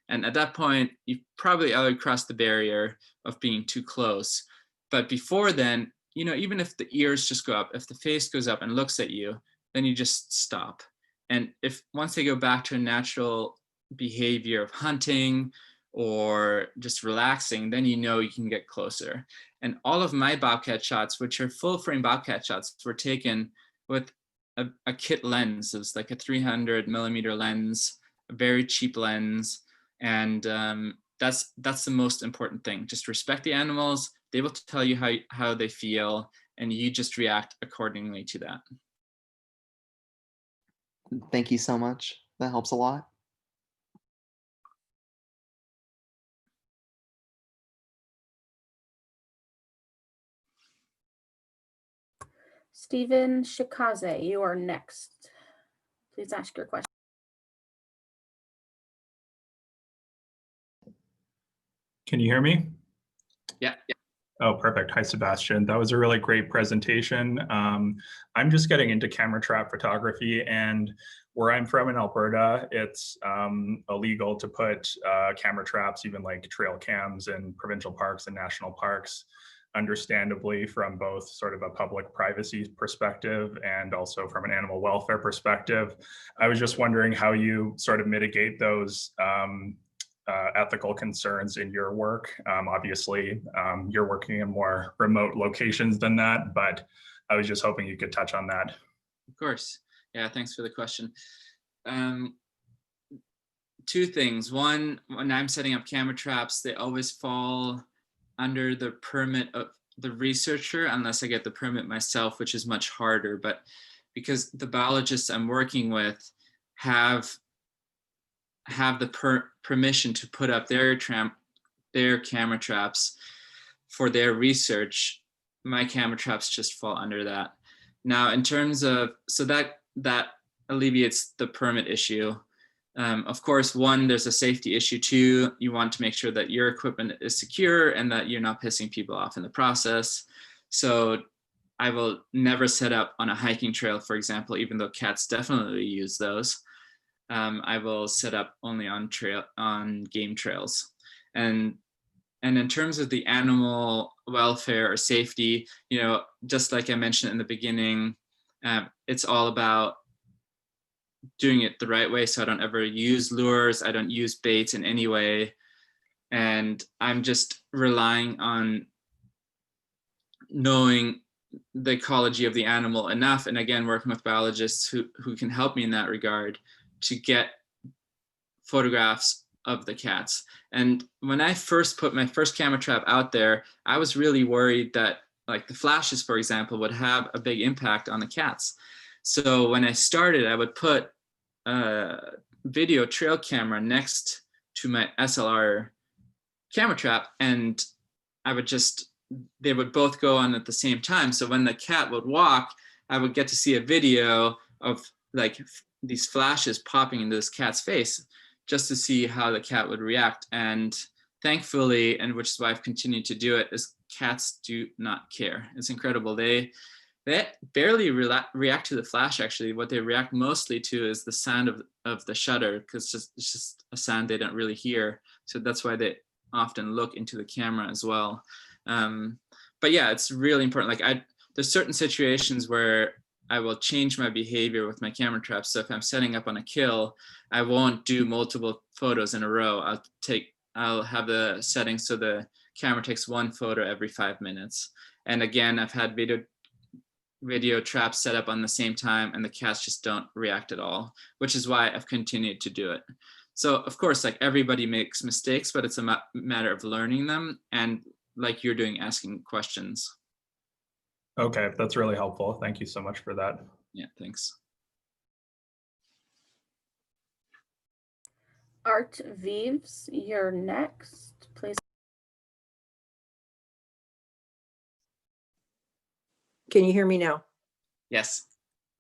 And at that point, you probably already crossed the barrier of being too close. But before then, you know, even if the ears just go up, if the face goes up and looks at you, then you just stop. And if once they go back to a natural behavior of hunting or just relaxing, then you know you can get closer. And all of my bobcat shots, which are full frame bobcat shots, were taken with a kit lens. It was like a 300 millimeter lens, a very cheap lens. And that's the most important thing. Just respect the animals. They will tell you how they feel, and you just react accordingly to that. Thank you so much. That helps a lot. Stephen Shikaze, you are next. Please ask your question. Can you hear me? Yeah. Oh, perfect. Hi, Sebastian. That was a really great presentation. I'm just getting into camera trap photography, and where I'm from in Alberta, it's illegal to put camera traps, even like trail cams in provincial parks and national parks, understandably from both sort of a public privacy perspective and also from an animal welfare perspective. I was just wondering how you sort of mitigate those ethical concerns in your work. Obviously, you're working in more remote locations than that, but I was just hoping you could touch on that. Of course. Yeah, thanks for the question. Two things. One, when I'm setting up camera traps, they always fall under the permit of the researcher, unless I get the permit myself, which is much harder. But because the biologists I'm working with have the permission to put up their camera traps for their research, my camera traps just fall under that. Now, in terms of, so that alleviates the permit issue. Of course, one, there's a safety issue. Two, you want to make sure that your equipment is secure and that you're not pissing people off in the process. So I will never set up on a hiking trail, for example, even though cats definitely use those. I will set up only on game trails. And in terms of the animal welfare or safety, you know, just like I mentioned in the beginning, it's all about doing it the right way. So I don't ever use lures. I don't use baits in any way. And I'm just relying on knowing the ecology of the animal enough. And again, working with biologists who can help me in that regard to get photographs of the cats. And when I first put my first camera trap out there, I was really worried that like the flashes, for example, would have a big impact on the cats. So when I started, I would put a video trail camera next to my SLR camera trap, and I would they would both go on at the same time. So when the cat would walk, I would get to see a video of like these flashes popping into this cat's face just to see how the cat would react. And thankfully, and which is why I've continued to do it, is cats do not care. It's incredible. They barely react to the flash, actually. What they react mostly to is the sound of the shutter, because it's just a sound they don't really hear. So that's why they often look into the camera as well. But yeah, it's really important. Like there's certain situations where I will change my behavior with my camera traps. So if I'm setting up on a kill, I won't do multiple photos in a row. I'll have the settings so the camera takes one photo every 5 minutes. And again, I've had video traps set up on the same time, and the cats just don't react at all, which is why I've continued to do it. So of course, like everybody makes mistakes, but it's a matter of learning them, and like you're doing, asking questions. Okay, that's really helpful. Thank you so much for that. Yeah, thanks. Art Vives, you're next, please. Can you hear me now? Yes.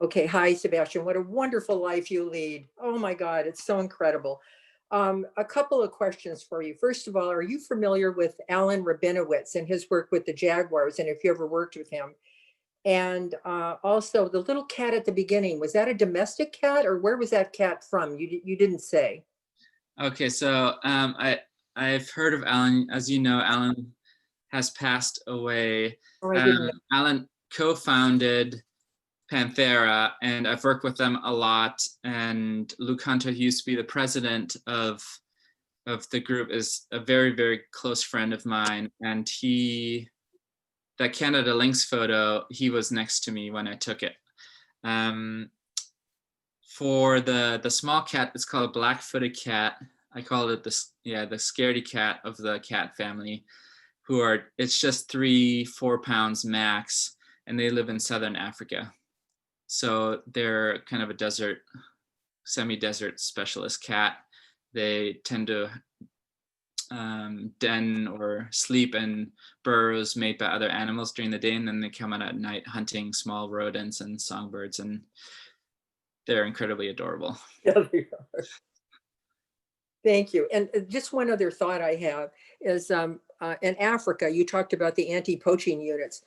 Okay. Hi, Sebastian. What a wonderful life you lead. Oh my God, it's so incredible. A couple of questions for you. First of all, are you familiar with Alan Rabinowitz and his work with the jaguars, and if you ever worked with him? And also the little cat at the beginning, was that a domestic cat or where was that cat from? You didn't say. Okay, so I've heard of Alan. As you know, Alan has passed away. Oh, I didn't know. Alan co-founded Panthera, and I've worked with them a lot. And Luke Hunter, who used to be the president of the group, is a very, very close friend of mine. And that Canada Lynx photo, he was next to me when I took it. For the small cat, it's called a black-footed cat. I call it the scaredy cat of the cat family, it's just 3-4 pounds max, and they live in southern Africa. So they're kind of a semi-desert specialist cat. They tend to den or sleep in burrows made by other animals during the day, and then they come out at night hunting small rodents and songbirds, and they're incredibly adorable. Yeah, they are. Thank you. And just one other thought I have is in Africa, you talked about the anti-poaching units.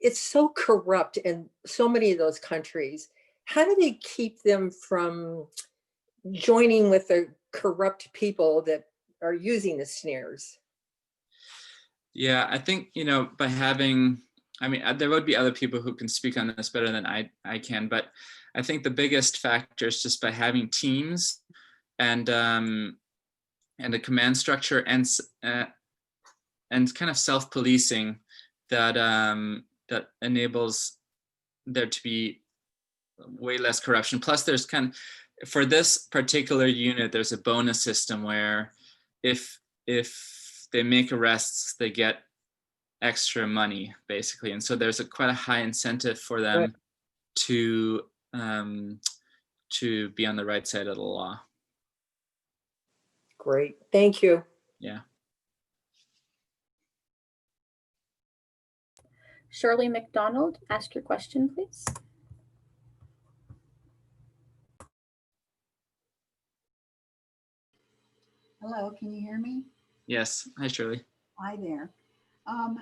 It's so corrupt in so many of those countries. How do they keep them from joining with the corrupt people that are using the snares? Yeah, I think, by having, there would be other people who can speak on this better than I can, but I think the biggest factor is just by having teams and a command structure and kind of self-policing that enables there to be way less corruption. Plus, there's for this particular unit, there's a bonus system where if they make arrests, they get extra money, basically. And so there's quite a high incentive for them Right. to be on the right side of the law. Great, thank you. Yeah. Shirley McDonald, ask your question, please. Hello, can you hear me? Yes. Hi, Shirley. Hi there.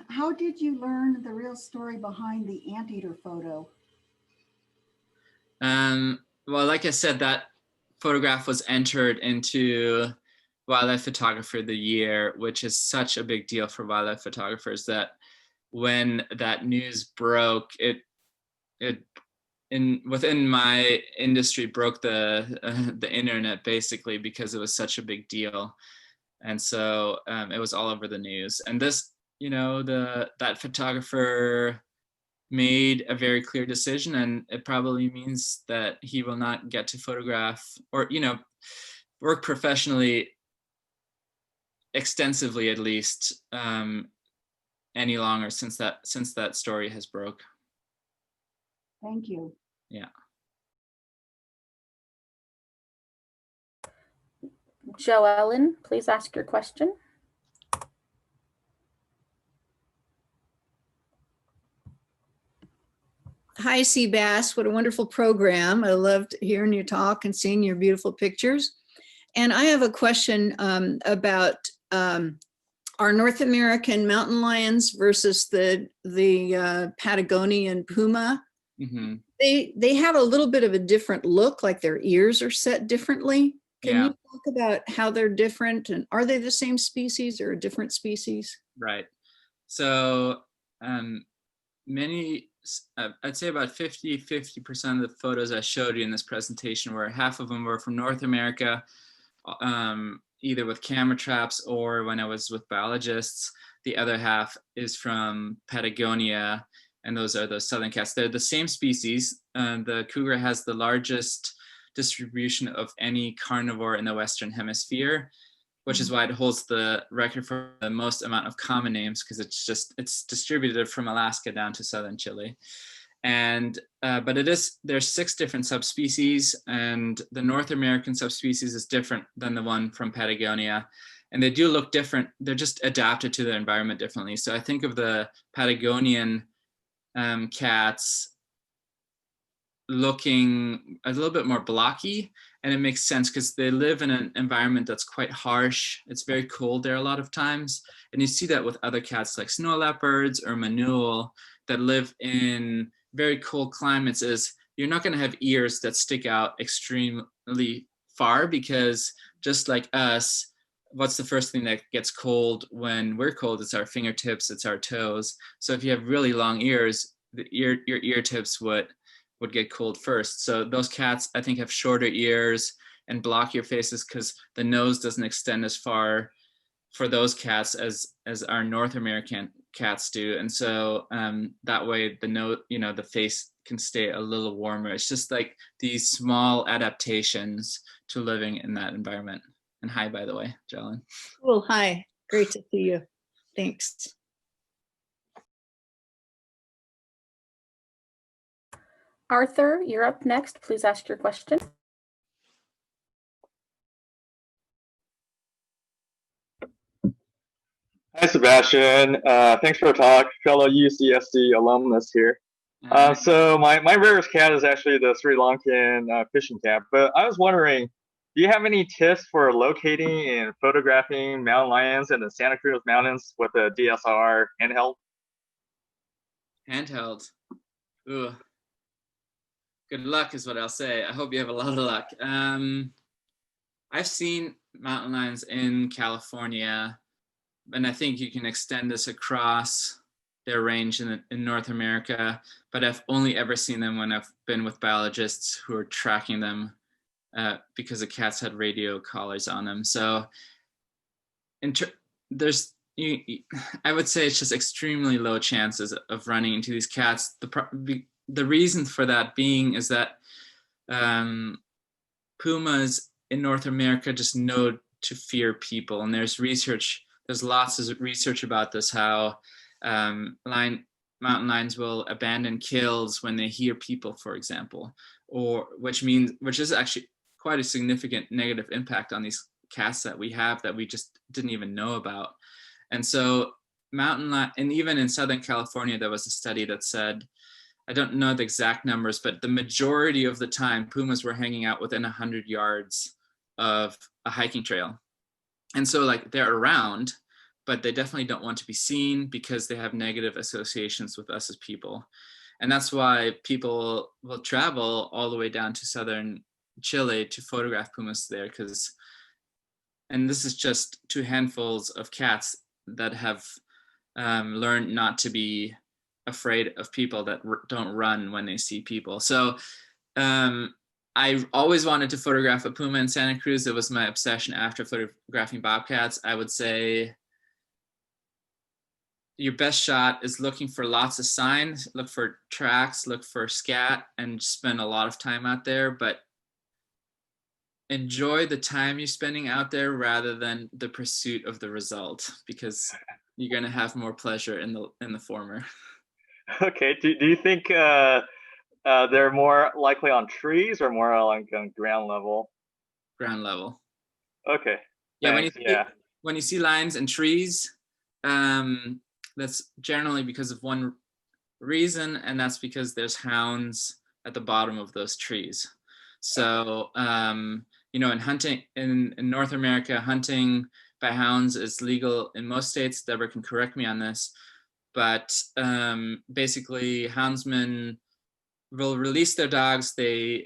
How did you learn the real story behind the anteater photo? Well, like I said, that photograph was entered into Wildlife Photographer of the Year, which is such a big deal for wildlife photographers that when that news broke, within my industry broke the internet, basically, because it was such a big deal. And so it was all over the news. And this, that photographer made a very clear decision, and it probably means that he will not get to photograph or, work professionally extensively, at least, any longer since that story has broke. Thank you. Yeah. Joellen, please ask your question. Hi, Seabass. What a wonderful program. I loved hearing you talk and seeing your beautiful pictures. And I have a question about our North American mountain lions versus the Patagonian puma. Mm-hmm. They have a little bit of a different look, like their ears are set differently. Can you talk about how they're different, and are they the same species or a different species? Right. So I'd say about 50% of the photos I showed you in this presentation were, half of them were from North America, either with camera traps or when I was with biologists. The other half is from Patagonia, and those are those southern cats. They're the same species. The cougar has the largest distribution of any carnivore in the Western Hemisphere, which is why it holds the record for the most amount of common names, because it's distributed from Alaska down to southern Chile. And but there's 6 different subspecies, and the North American subspecies is different than the one from Patagonia, and they do look different. They're just adapted to their environment differently. So I think of the Patagonian cats looking a little bit more blocky, and it makes sense because they live in an environment that's quite harsh. It's very cold there a lot of times, and you see that with other cats like snow leopards or manule that live in very cold climates is you're not going to have ears that stick out extremely far, because just like us, what's the first thing that gets cold when we're cold? It's our fingertips, it's our toes. So if you have really long ears, your ear tips would get cold first. So those cats, I think, have shorter ears and block your faces because the nose doesn't extend as far for those cats as our North American cats do. And so that way the face can stay a little warmer. It's just like these small adaptations to living in that environment. And hi, by the way, Jalen. Well, hi, great to see you. Thanks. Arthur, you're up next. Please ask your question. Hi, Sebastian. Thanks for the talk, fellow UCSD alumnus here. So my rarest cat is actually the Sri Lankan fishing cat, but I was wondering, do you have any tips for locating and photographing mountain lions in the Santa Cruz Mountains with a DSLR handheld? Handheld. Ooh. Good luck is what I'll say. I hope you have a lot of luck. I've seen mountain lions in California, and I think you can extend this across their range in North America, but I've only ever seen them when I've been with biologists who are tracking them because the cats had radio collars on them. So I would say it's just extremely low chances of running into these cats. The reason for that being is that pumas in North America just know to fear people, and there's lots of research about this, how mountain lions will abandon kills when they hear people, for example, which is actually quite a significant negative impact on these cats that we have that we just didn't even know about. And so and even in Southern California, there was a study that said, I don't know the exact numbers, but the majority of the time pumas were hanging out within 100 yards of a hiking trail. And so like they're around, but they definitely don't want to be seen because they have negative associations with us as people. And that's why people will travel all the way down to southern Chile to photograph pumas there, and this is just two handfuls of cats that have learned not to be afraid of people, that don't run when they see people. So I always wanted to photograph a puma in Santa Cruz. It was my obsession after photographing bobcats. I would say your best shot is looking for lots of signs, look for tracks, look for scat, and spend a lot of time out there. But enjoy the time you're spending out there rather than the pursuit of the result, because you're going to have more pleasure in the former. Okay. Do you think they're more likely on trees or more like on ground level? Ground level. Okay. Yeah. When you see lions and trees, that's generally because of one reason, and that's because there's hounds at the bottom of those trees. So in hunting in North America, hunting by hounds is legal in most states. Deborah can correct me on this, but basically houndsmen will release their dogs. They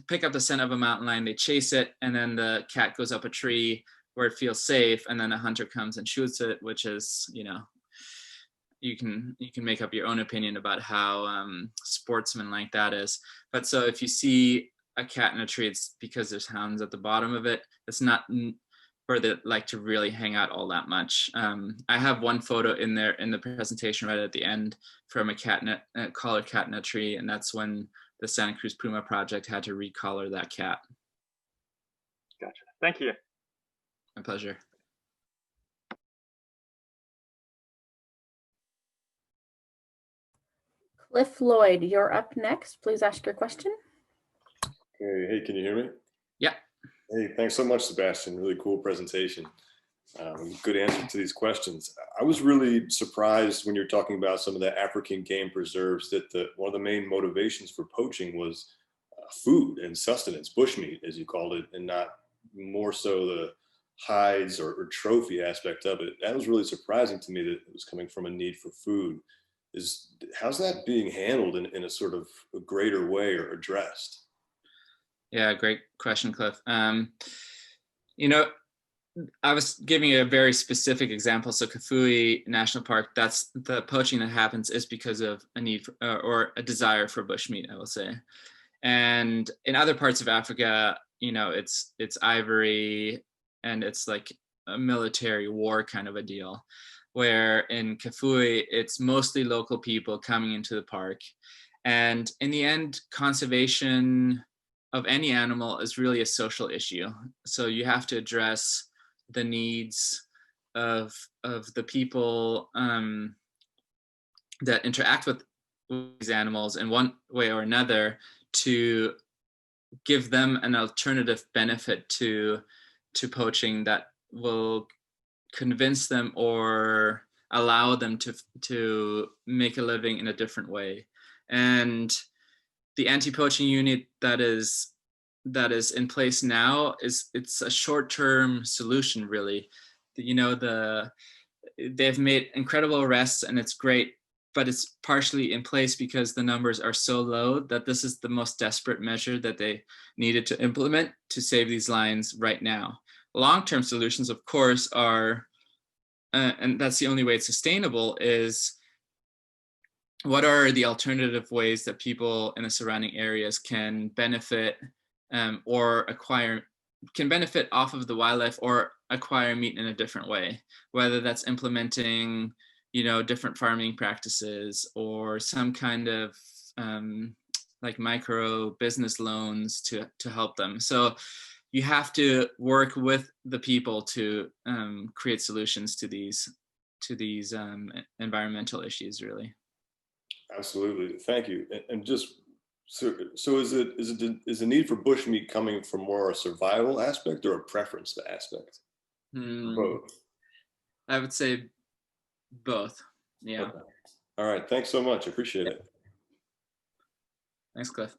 pick up the scent of a mountain lion, they chase it, and then the cat goes up a tree where it feels safe, and then a hunter comes and shoots it, which is, you can make up your own opinion about how sportsmanlike that is. But so if you see a cat in a tree, it's because there's hounds at the bottom of it. It's not where they like to really hang out all that much. I have one photo in there in the presentation right at the end from a collared cat in a tree, and that's when the Santa Cruz Puma project had to recollar that cat. Gotcha. Thank you. My pleasure. Cliff Lloyd, you're up next. Please ask your question. Hey, can you hear me? Yeah. Hey, thanks so much, Sebastian. Really cool presentation. Good answer to these questions. I was really surprised when you're talking about some of the African game preserves that one of the main motivations for poaching was food and sustenance, bushmeat, as you called it, and not more so the hides or trophy aspect of it. That was really surprising to me, that it was coming from a need for food. how's that being handled in a sort of a greater way or addressed? Yeah, great question, Cliff. You know, I was giving you a very specific example. So Kafue National Park, that's the poaching that happens is because of a need for, or a desire for bushmeat, I will say. And in other parts of Africa, you know, it's ivory and it's like a military war kind of a deal. Where in Kafue, it's mostly local people coming into the park. And in the end, conservation of any animal is really a social issue. So you have to address the needs of the people that interact with these animals in one way or another to give them an alternative benefit to poaching that will convince them or allow them to make a living in a different way. And the anti-poaching unit that is in place now it's a short-term solution, really. You know, they've made incredible arrests and it's great, but it's partially in place because the numbers are so low that this is the most desperate measure that they needed to implement to save these lions right now. Long-term solutions, of course, are, and that's the only way it's sustainable, is what are the alternative ways that people in the surrounding areas can benefit or can benefit off of the wildlife or acquire meat in a different way, whether that's implementing, you know, different farming practices or some kind of like micro business loans to help them. So you have to work with the people to create solutions to these environmental issues, really. Absolutely, thank you. And just so is the need for bushmeat coming from more a survival aspect or a preference aspect? Both. I would say both. Yeah. Okay. All right. Thanks so much. Appreciate it. Thanks, Cliff.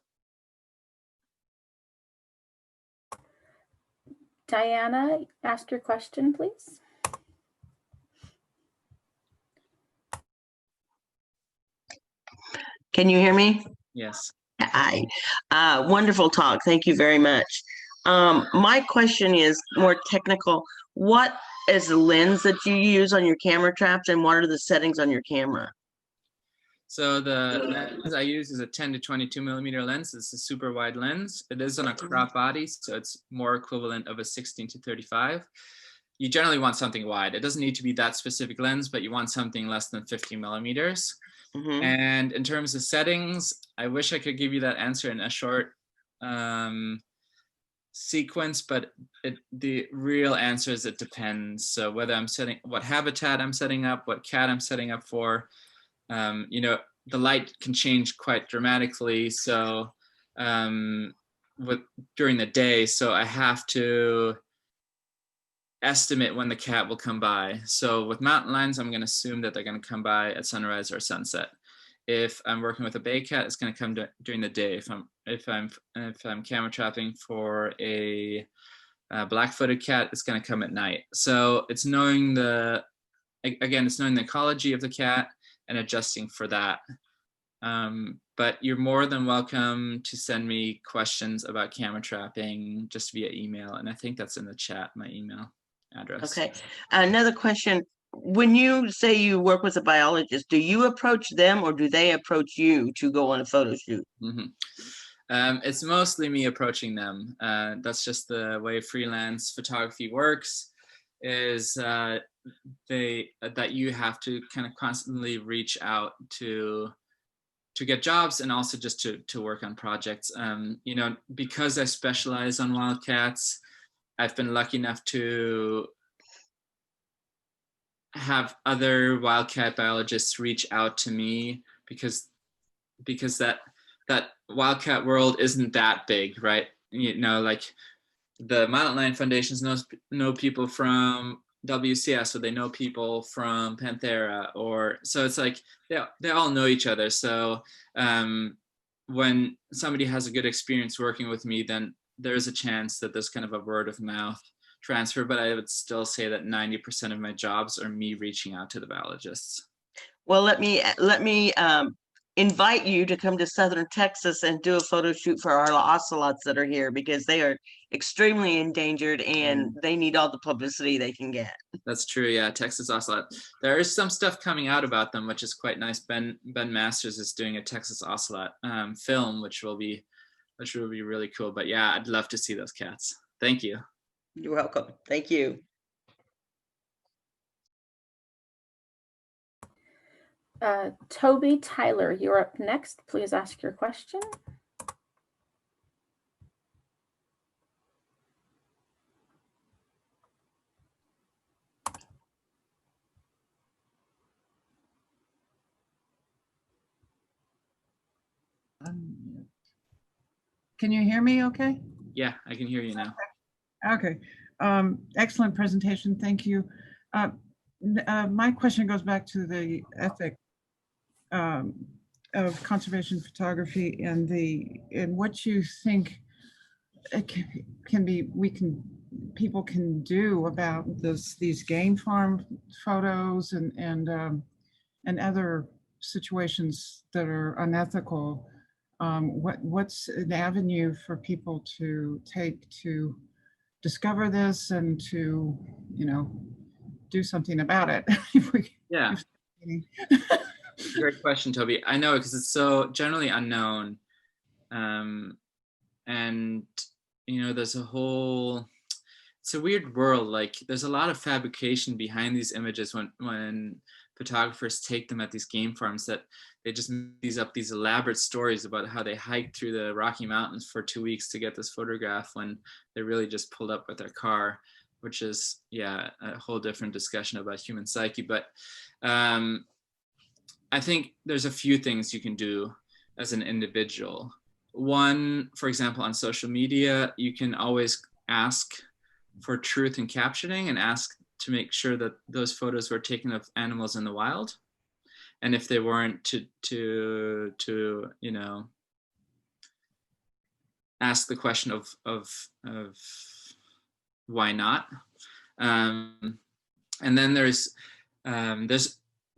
Diana, ask your question, please. Can you hear me? Yes. Hi. Wonderful talk. Thank you very much. My question is more technical. What is the lens that you use on your camera traps and what are the settings on your camera? So the lens I use is a 10 to 22 millimeter lens. It's a super wide lens. It is on a crop body, so it's more equivalent of a 16 to 35. You generally want something wide. It doesn't need to be that specific lens, but you want something less than 50 millimeters. Mm-hmm. And in terms of settings, I wish I could give you that answer in a short sequence, but the real answer is it depends. So whether what habitat I'm setting up, what cat I'm setting up for, you know, the light can change quite dramatically. So during the day, so I have to estimate when the cat will come by. So with mountain lions, I'm going to assume that they're going to come by at sunrise or sunset. If I'm working with a bay cat, it's going to come during the day. If I'm camera trapping for a black-footed cat, it's going to come at night. So it's knowing it's knowing the ecology of the cat and adjusting for that. But you're more than welcome to send me questions about camera trapping just via email. And I think that's in the chat, my email address. Okay. Another question. When you say you work with a biologist, do you approach them or do they approach you to go on a photo shoot? Mm-hmm. It's mostly me approaching them. That's just the way freelance photography works, is that you have to kind of constantly reach out to get jobs and also just to work on projects. You know, because I specialize on wildcats, I've been lucky enough to have other wildcat biologists reach out to me because that wildcat world isn't that big, right? You know, like the Mountain Lion Foundations know people from WCS, or they know people from Panthera, or so it's like they all know each other. So when somebody has a good experience working with me, then there's a chance that there's kind of a word of mouth transfer, but I would still say that 90% of my jobs are me reaching out to the biologists. Well, let me invite you to come to Southern Texas and do a photo shoot for our ocelots that are here, because they are extremely endangered and they need all the publicity they can get. That's true. Yeah, Texas ocelot. There is some stuff coming out about them, which is quite nice. Ben Masters is doing a Texas ocelot film, which will be really cool. But yeah, I'd love to see those cats. Thank you. You're welcome. Thank you. Toby Tyler, you're up next. Please ask your question. Can you hear me okay? Yeah, I can hear you now. Okay. Excellent presentation. Thank you. My question goes back to the ethic of conservation photography and what you think it people can do about these game farm photos and other situations that are unethical. What's an avenue for people to take to discover this and to, do something about it? Yeah. Great question, Toby. I know, because it's so generally unknown. And, there's it's a weird world. Like, there's a lot of fabrication behind these images when photographers take them at these game farms, that they just make up these elaborate stories about how they hiked through the Rocky Mountains for 2 weeks to get this photograph, when they really just pulled up with their car, which is, yeah, a whole different discussion about human psyche. But I think there's a few things you can do as an individual. One, for example, on social media, you can always ask for truth in captioning and ask to make sure that those photos were taken of animals in the wild. And if they weren't, to ask the question of why not. And then there's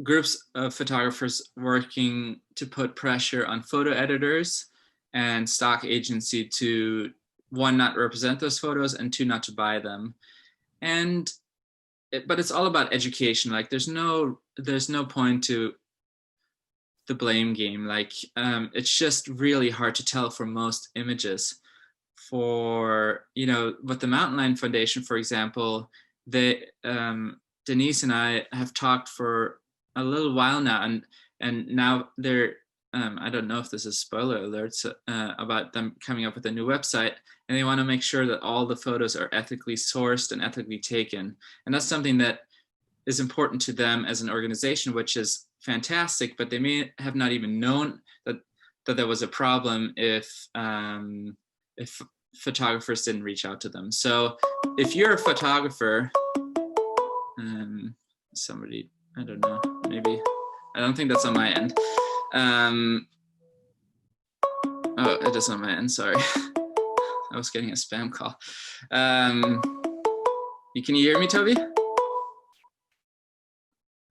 groups of photographers working to put pressure on photo editors and stock agency to, one, not represent those photos, and two, not to buy them. But it's all about education. Like, there's no point to the blame game. Like, it's just really hard to tell for most images. For, with the Mountain Lion Foundation, for example, Denise and I have talked for a little while now, and now they're, I don't know if this is spoiler alerts, about them coming up with a new website, and they want to make sure that all the photos are ethically sourced and ethically taken. And that's something that is important to them as an organization, which is fantastic, but they may have not even known that there was a problem if photographers didn't reach out to them. So if you're a photographer, somebody, I don't know, maybe, I don't think that's on my end. Oh, it is on my end, sorry. I was getting a spam call. Can you hear me, Toby?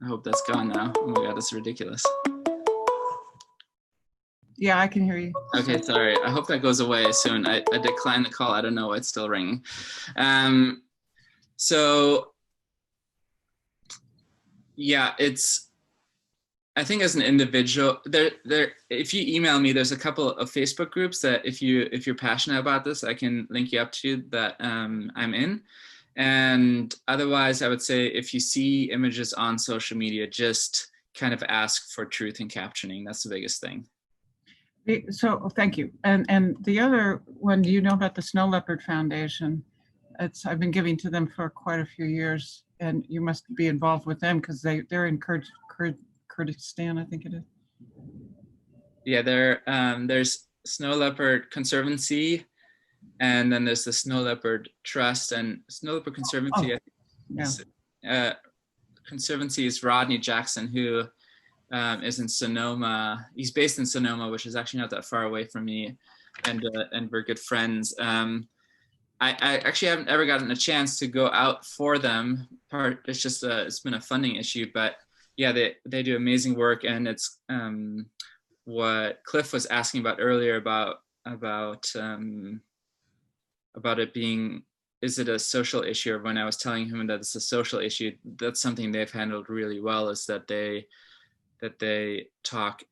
I hope that's gone now. Oh my God, that's ridiculous. Yeah, I can hear you. Okay, sorry. I hope that goes away soon. I declined the call. I don't know why it's still ringing. So yeah, I think as an individual, if you email me, there's a couple of Facebook groups that if you're passionate about this, I can link you up to that I'm in. And otherwise, I would say if you see images on social media, just kind of ask for truth in captioning. That's the biggest thing. So thank you. And the other one, do you know about the Snow Leopard Foundation? I've been giving to them for quite a few years, and you must be involved with them because they're in Kurdistan, I think it is. Yeah, there's Snow Leopard Conservancy, and then there's the Snow Leopard Trust and Snow Leopard Conservancy. Conservancy is Rodney Jackson, who is in Sonoma. He's based in Sonoma, which is actually not that far away from me, and we're good friends. I actually haven't ever gotten a chance to go out for them. It's just it's been a funding issue, but yeah, they do amazing work, and it's what Cliff was asking about earlier about it being, is it a social issue? Or when I was telling him that it's a social issue, that's something they've handled really well, is that they talk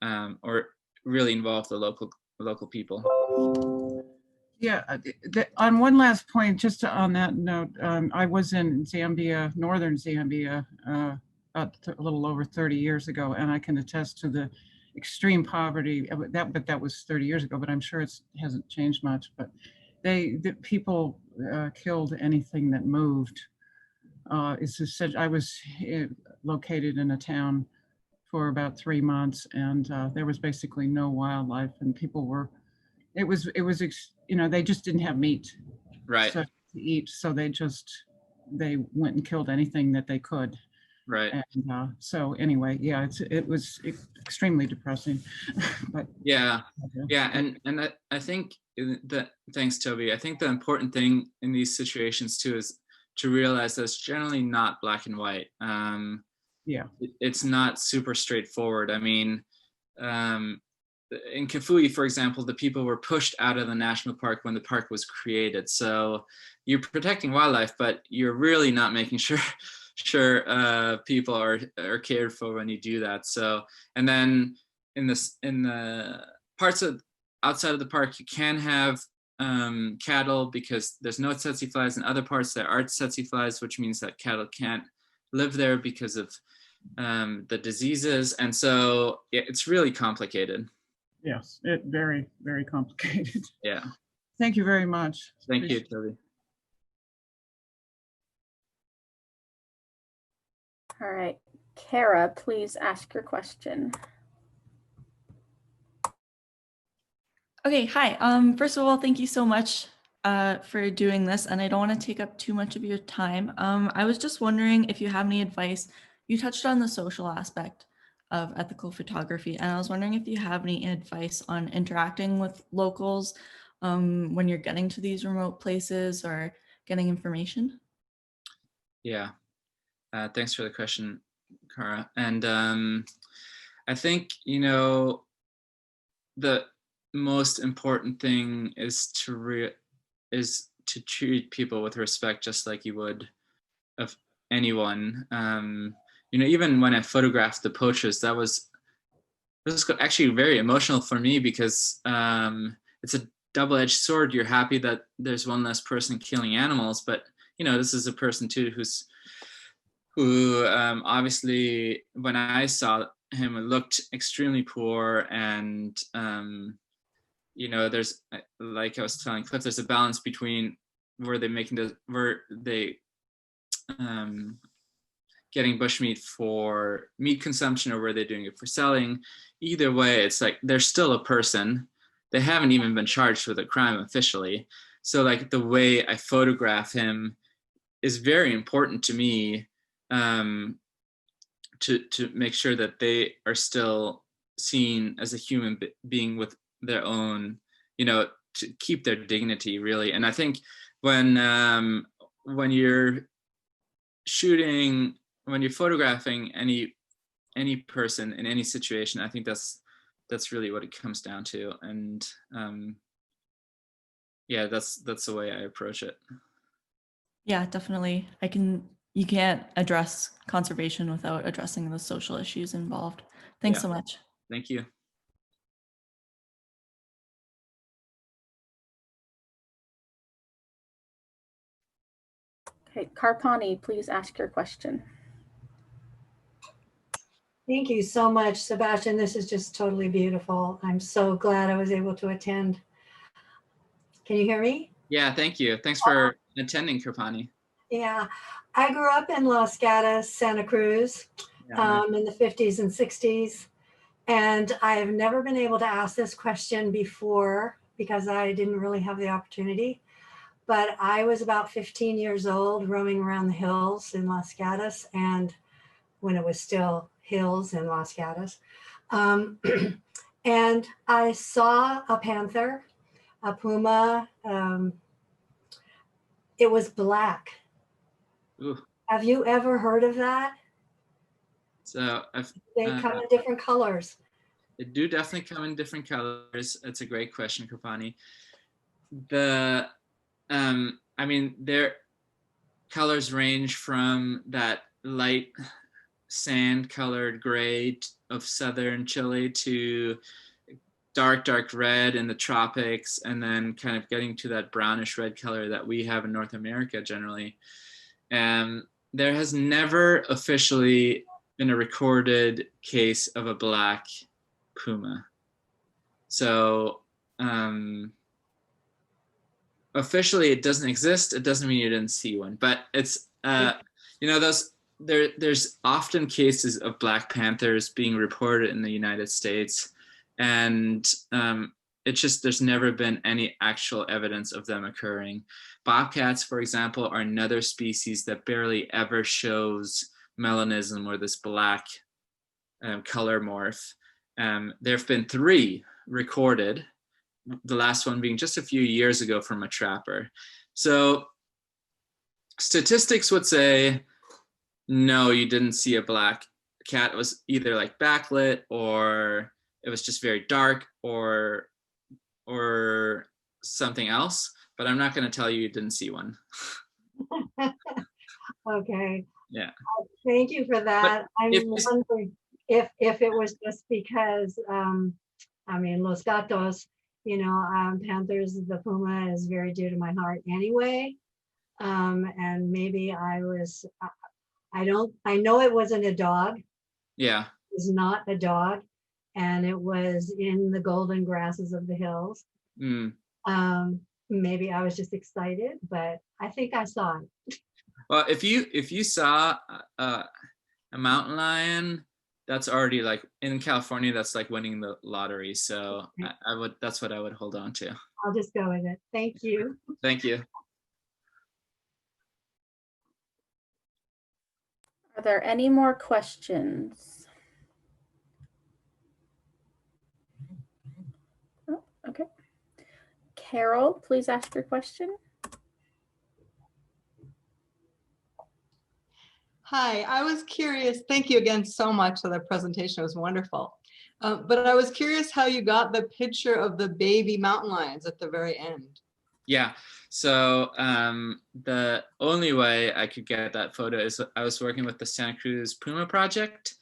or really involve the local people. Yeah, on one last point, just on that note, I was in Zambia, northern Zambia, about a little over 30 years ago, and I can attest to the extreme poverty. But that was 30 years ago, but I'm sure it hasn't changed much. But the people killed anything that moved. I was located in a town for about 3 months, and there was basically no wildlife, and people were. It was they just didn't have meat, right, to eat, so they went and killed anything that they could. Right. And so anyway, yeah, it was extremely depressing. But yeah, and I think that, thanks, Toby. I think the important thing in these situations too is to realize that it's generally not black and white. Yeah, it's not super straightforward. I mean, in Kafui, for example, the people were pushed out of the national park when the park was created. So you're protecting wildlife, but you're really not making sure people are cared for when you do that. So, and then in the parts of outside of the park, you can have cattle because there's no tsetse flies. In other parts, there are tsetse flies, which means that cattle can't live there because of the diseases. And so it's really complicated. Yes, very, very complicated. Yeah. Thank you very much. Thank you, Toby. All right, Kara, please ask your question. Okay, hi. First of all, thank you so much for doing this, and I don't want to take up too much of your time. I was just wondering if you have any advice. You touched on the social aspect of ethical photography, and I was wondering if you have any advice on interacting with locals when you're getting to these remote places or getting information. Yeah, thanks for the question, Kara. And I think, the most important thing is to treat people with respect, just like you would of anyone. Even when I photographed the poachers, this was actually very emotional for me because it's a double-edged sword. You're happy that there's one less person killing animals, but this is a person too who obviously, when I saw him, it looked extremely poor, and there's, like I was telling Cliff, there's a balance between were they getting bushmeat for meat consumption, or were they doing it for selling? Either way, it's like they're still a person. They haven't even been charged with a crime officially. So like the way I photograph him is very important to me, to make sure that they are still seen as a human being with their own, to keep their dignity, really. And I think when you're photographing any person in any situation, I think that's really what it comes down to. And yeah, that's the way I approach it. Yeah, definitely. You can't address conservation without addressing the social issues involved. Thanks so much. Thank you. Okay, Karpani, please ask your question. Thank you so much, Sebastian. This is just totally beautiful. I'm so glad I was able to attend. Can you hear me? Yeah, thank you. Thanks for attending, Karpani. Yeah, I grew up in Los Gatos, Santa Cruz, in the 50s and 60s. And I've never been able to ask this question before because I didn't really have the opportunity. But I was about 15 years old roaming around the hills in Los Gatos, and when it was still hills in Los Gatos. And I saw a panther, a puma. It was black. Ooh. Have you ever heard of that? So They come in different colors. They do definitely come in different colors. That's a great question, Kripani. I mean, their colors range from that light sand colored gray of southern Chile to dark red in the tropics, and then kind of getting to that brownish red color that we have in North America generally. There has never officially been a recorded case of a black puma. So officially it doesn't exist. It doesn't mean you didn't see one, but it's, you know, there's often cases of black panthers being reported in the United States, and it's just, there's never been any actual evidence of them occurring. Bobcats, for example, are another species that barely ever shows melanism or this black color morph. There have been 3 recorded, the last one being just a few years ago from a trapper. So statistics would say, no, you didn't see a black cat. It was either like backlit, or it was just very dark, or something else, but I'm not going to tell you you didn't see one. Okay. Yeah. Thank you for that. I'm wondering if it was just because, I mean, Los Gatos, you know, Panthers, the Puma is very dear to my heart anyway. And maybe I know it wasn't a dog. Yeah. It was not a dog. And it was in the golden grasses of the hills. Maybe I was just excited, but I think I saw it. Well, if you saw a mountain lion, that's already like in California, that's like winning the lottery. So that's what I would hold on to. I'll just go with it. Thank you. Thank you. Are there any more questions? Oh, okay. Carol, please ask your question. Hi, I was curious, thank you again so much for the presentation, it was wonderful. But I was curious how you got the picture of the baby mountain lions at the very end. Yeah, so the only way I could get that photo is I was working with the Santa Cruz Puma project,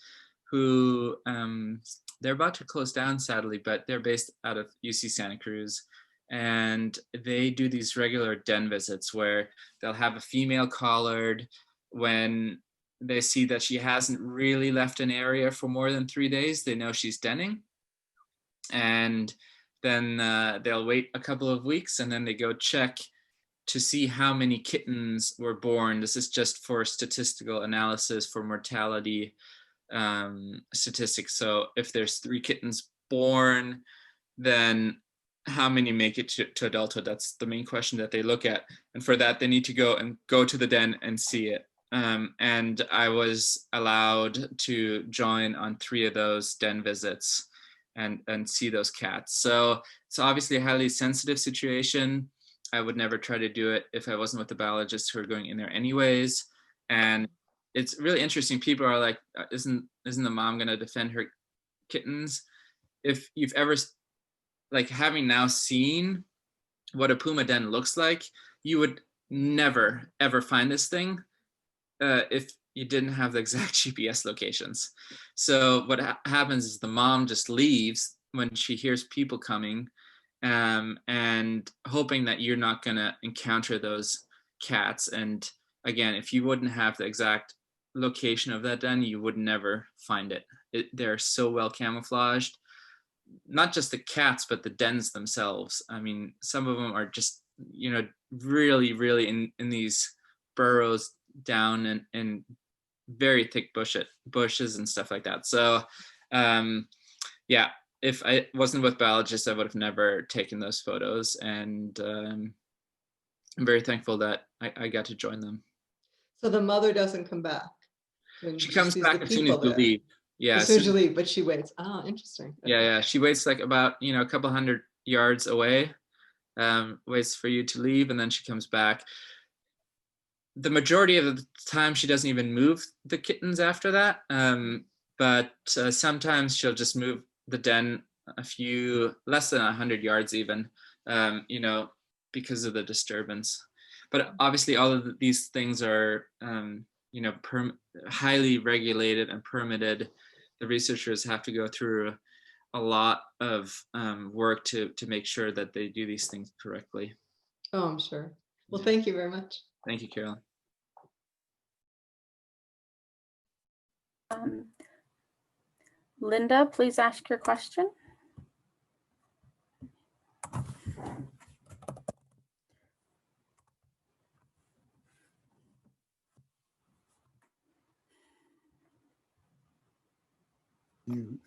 who they're about to close down sadly, but they're based out of UC Santa Cruz. And they do these regular den visits where they'll have a female collared. When they see that she hasn't really left an area for more than 3 days, they know she's denning. And then they'll wait a couple of weeks, and then they go check to see how many kittens were born. This is just for statistical analysis for mortality statistics. So if there's 3 kittens born, then how many make it to adulthood? That's the main question that they look at. And for that, they need to go to the den and see it. And I was allowed to join on 3 of those den visits and see those cats. So it's obviously a highly sensitive situation. I would never try to do it if I wasn't with the biologists who are going in there anyways. And it's really interesting. People are like, isn't the mom going to defend her kittens? If you've ever, like, having now seen what a puma den looks like, you would never ever find this thing if you didn't have the exact GPS locations. So what happens is the mom just leaves when she hears people coming, and hoping that you're not gonna encounter those cats. And again, if you wouldn't have the exact location of that den, you would never find it. They're so well camouflaged. Not just the cats, but the dens themselves. I mean, some of them are just, you know, really, really in these burrows down in very thick bushes and stuff like that. So yeah, if I wasn't with biologists, I would have never taken those photos. And I'm very thankful that I got to join them. So the mother doesn't come back? She comes back as soon as you leave. Yeah, as soon as you leave, but she waits. Oh, interesting. Okay. Yeah, she waits like about, you know, a couple hundred yards away, waits for you to leave, and then she comes back. The majority of the time, she doesn't even move the kittens after that. but sometimes she'll just move the den a few, less than 100 yards even, you know, because of the disturbance. But obviously all of these things are, you know, highly regulated and permitted. The researchers have to go through a lot of work to make sure that they do these things correctly. Oh, I'm sure. Well, thank you very much. Thank you, Carolyn. Linda, please ask your question.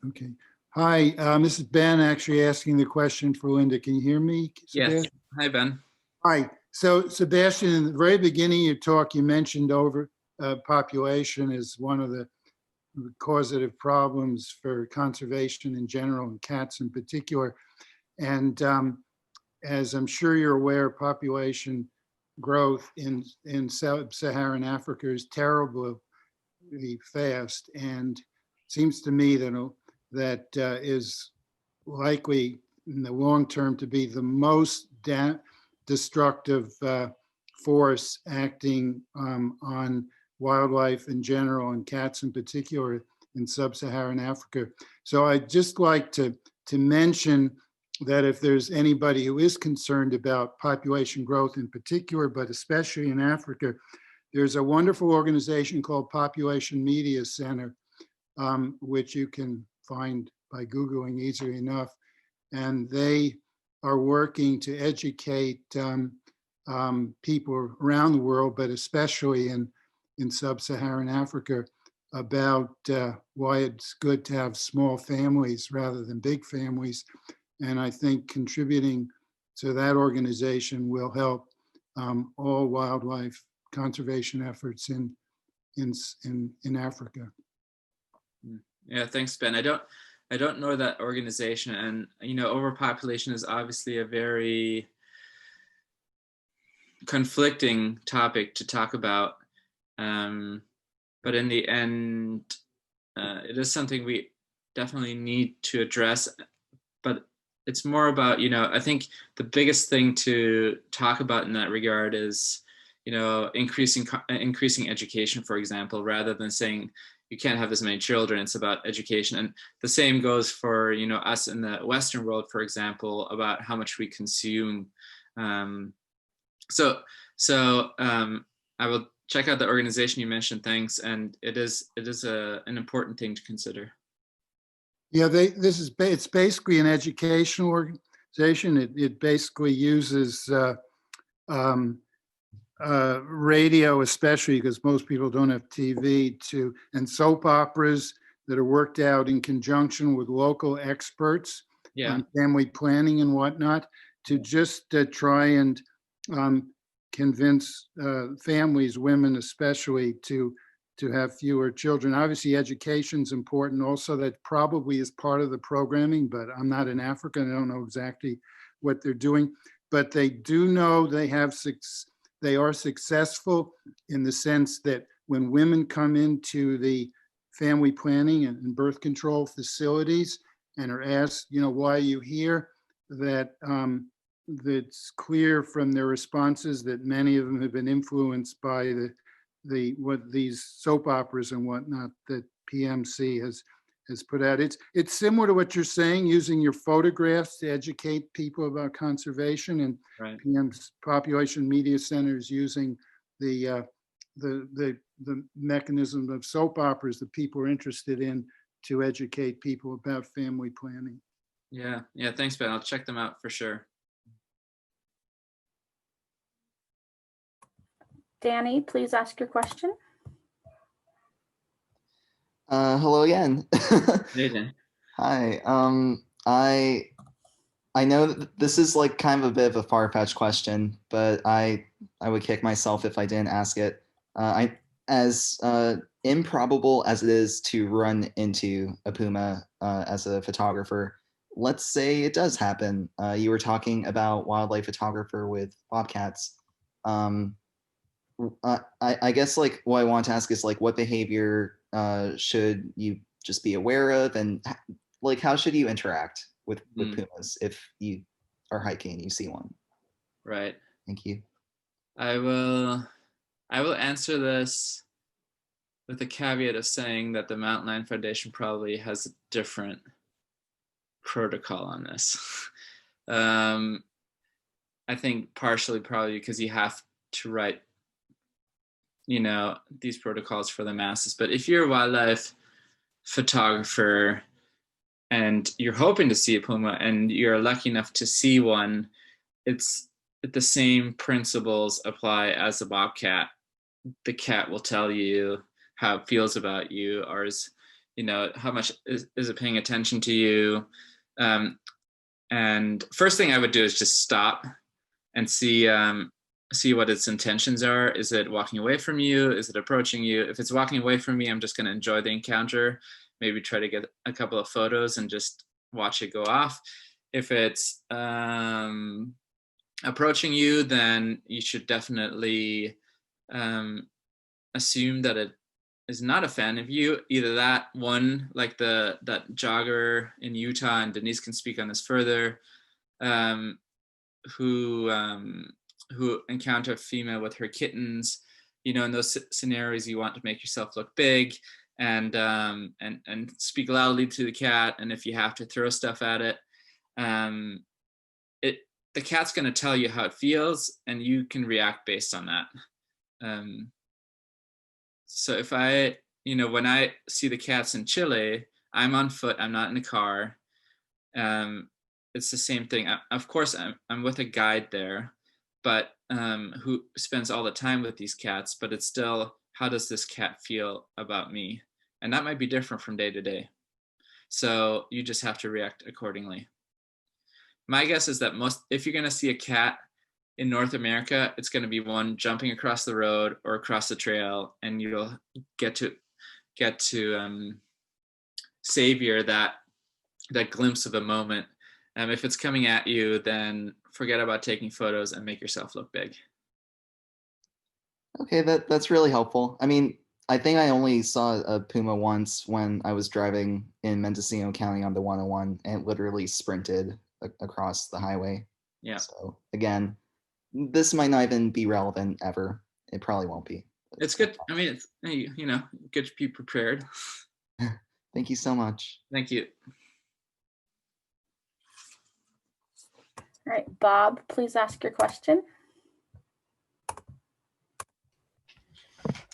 Okay. Hi, this is Ben actually asking the question for Linda. Can you hear me, Sebastian? Yes. Hi, Ben. Hi. So, Sebastian, in the very beginning of your talk, you mentioned population as one of the causative problems for conservation in general and cats in particular. And as I'm sure you're aware, population growth in sub-Saharan Africa is terribly fast, and seems to me that is likely in the long term to be the most destructive force acting on wildlife in general and cats in particular in sub-Saharan Africa. So I'd just like to mention that if there's anybody who is concerned about population growth in particular, but especially in Africa, there's a wonderful organization called Population Media Center, which you can find by Googling easily enough. And they are working to educate people around the world, but especially in sub-Saharan Africa, about why it's good to have small families rather than big families. And I think contributing to that organization will help all wildlife conservation efforts in Africa. Yeah, thanks, Ben. I don't know that organization, and you know, overpopulation is obviously a very conflicting topic to talk about. But in the end, it is something we definitely need to address. But it's more about, you know, I think the biggest thing to talk about in that regard is, you know, increasing education, for example, rather than saying you can't have this many children. It's about education. And the same goes for, you know, us in the Western world, for example, about how much we consume. So I will check out the organization you mentioned. Thanks. And it is an important thing to consider. Yeah, it's basically an educational organization. It basically uses radio, especially because most people don't have TV, and soap operas that are worked out in conjunction with local experts on family planning and whatnot, to just try and convince families, women especially, to have fewer children. Obviously, education is important. Also, that probably is part of the programming, but I'm not in Africa and I don't know exactly what they're doing. But they do know they are successful in the sense that when women come into the family planning and birth control facilities and are asked, you know, why are you here, that it's clear from their responses that many of them have been influenced by what these soap operas and whatnot that PMC has put out. It's similar to what you're saying, using your photographs to educate people about conservation, and PM's Population Media Centers using the mechanism of soap operas that people are interested in to educate people about family planning. Yeah, thanks, Ben. I'll check them out for sure. Danny, please ask your question. Hello again. Hey, Dan. Hi. I know that this is like kind of a bit of a far-fetched question, but I would kick myself if I didn't ask it. As improbable as it is to run into a puma as a photographer, let's say it does happen. You were talking about wildlife photographer with bobcats. I guess like what I want to ask is like, what behavior should you just be aware of, and like how should you interact with pumas if you are hiking and you see one? Right. Thank you. I will answer this with the caveat of saying that the Mountain Lion Foundation probably has a different protocol on this. I think partially probably because you have to write, these protocols for the masses. But if you're a wildlife photographer and you're hoping to see a puma and you're lucky enough to see one, the same principles apply as a bobcat. The cat will tell you how it feels about you, or how much is it paying attention to you. And first thing I would do is just stop and see what its intentions are. Is it walking away from you? Is it approaching you? If it's walking away from me, I'm just going to enjoy the encounter, maybe try to get a couple of photos and just watch it go off. If it's approaching you, then you should definitely assume that it is not a fan of you. Either that one, like that jogger in Utah, and Denise can speak on this further, who encounter a female with her kittens. In those scenarios, you want to make yourself look big and speak loudly to the cat. And if you have to throw stuff at it, the cat's going to tell you how it feels, and you can react based on that. So if when I see the cats in Chile, I'm on foot, I'm not in a car. It's the same thing. Of course, I'm with a guide there, but who spends all the time with these cats, but it's still, how does this cat feel about me? And that might be different from day to day. So you just have to react accordingly. My guess is that if you're going to see a cat in North America, it's going to be one jumping across the road or across the trail, and you'll get to savor that glimpse of a moment. If it's coming at you, then forget about taking photos and make yourself look big. Okay, that's really helpful. I mean, I think I only saw a puma once when I was driving in Mendocino County on the 101, and it literally sprinted across the highway. Yeah. So again, this might not even be relevant ever. It probably won't be. It's good. I mean, it's, good to be prepared. Thank you so much. Thank you. All right, Bob, please ask your question.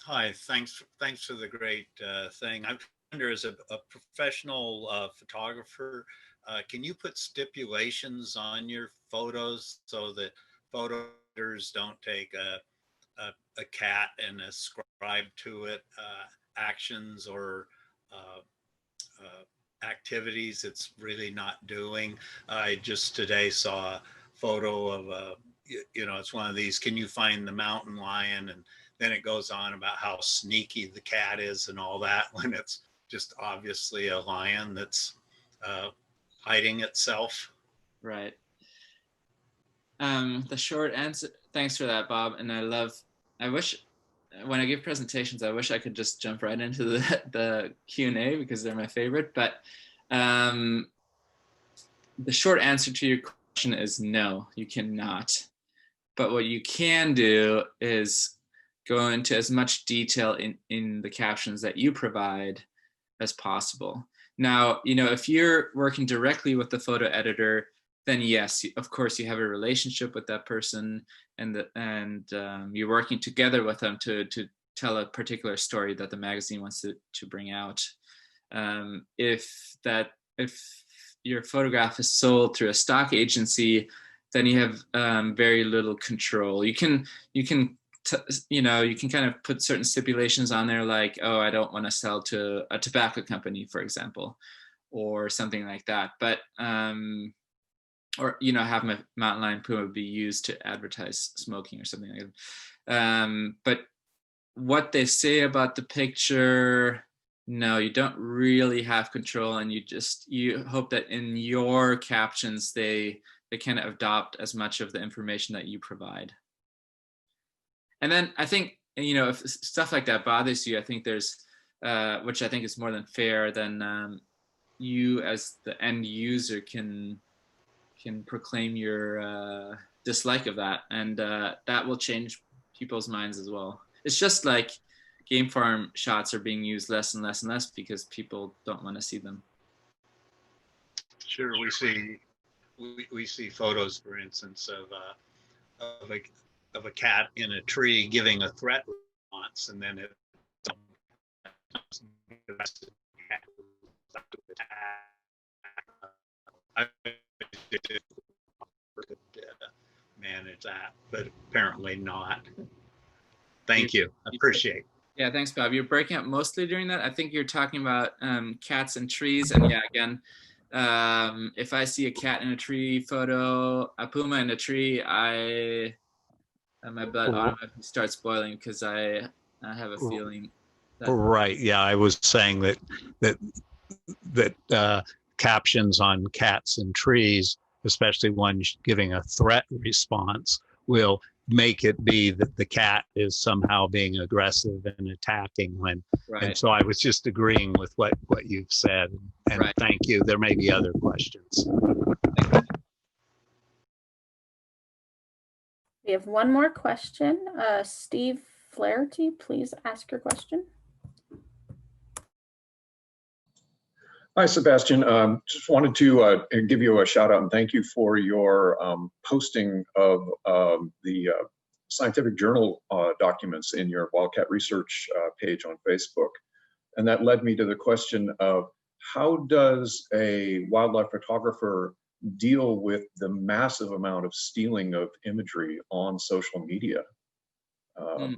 Hi, thanks for the great thing. I wonder, as a professional photographer, can you put stipulations on your photos so that photographers don't take a cat and ascribe to it actions or activities it's really not doing? I just today saw a photo of it's one of these, can you find the mountain lion? And then it goes on about how sneaky the cat is and all that, when it's just obviously a lion that's hiding itself. Right. The short answer, thanks for that, Bob. And I wish, when I give presentations, I wish I could just jump right into the Q&A because they're my favorite. But the short answer to your question is no, you cannot. But what you can do is go into as much detail in the captions that you provide as possible. Now, if you're working directly with the photo editor, then yes, of course, you have a relationship with that person, and you're working together with them to tell a particular story that the magazine wants to bring out. If your photograph is sold through a stock agency, then you have very little control. You can kind of put certain stipulations on there, like, oh, I don't want to sell to a tobacco company, for example, or something like that. But or have my mountain lion puma be used to advertise smoking or something like that. But what they say about the picture, no, you don't really have control, and you hope that in your captions they kind of adopt as much of the information that you provide. And then I think, if stuff like that bothers you, I think there's which I think is more than fair, then you as the end user can proclaim your dislike of that, and that will change people's minds as well. It's just like game farm shots are being used less and less and less because people don't want to see them. Sure, we see photos, for instance, of a cat in a tree giving a threat response, and then I could manage that, but apparently not. Thank you. I appreciate it. Yeah, thanks, Bob. You're breaking up mostly during that. I think you're talking about cats and trees. And yeah, again, if I see a cat in a tree photo, a puma in a tree, my blood automatically starts boiling because I have a feeling that. Right. Yeah, I was saying that captions on cats and trees, especially one giving a threat response, will make it be that the cat is somehow being aggressive and attacking when. Right. And so I was just agreeing with what you've said. And right. Thank you. There may be other questions. We have one more question. Steve Flaherty, please ask your question. Hi, Sebastian. Just wanted to give you a shout out and thank you for your posting of the scientific journal documents in your Wildcat Research page on Facebook. And that led me to the question of how does a wildlife photographer deal with the massive amount of stealing of imagery on social media?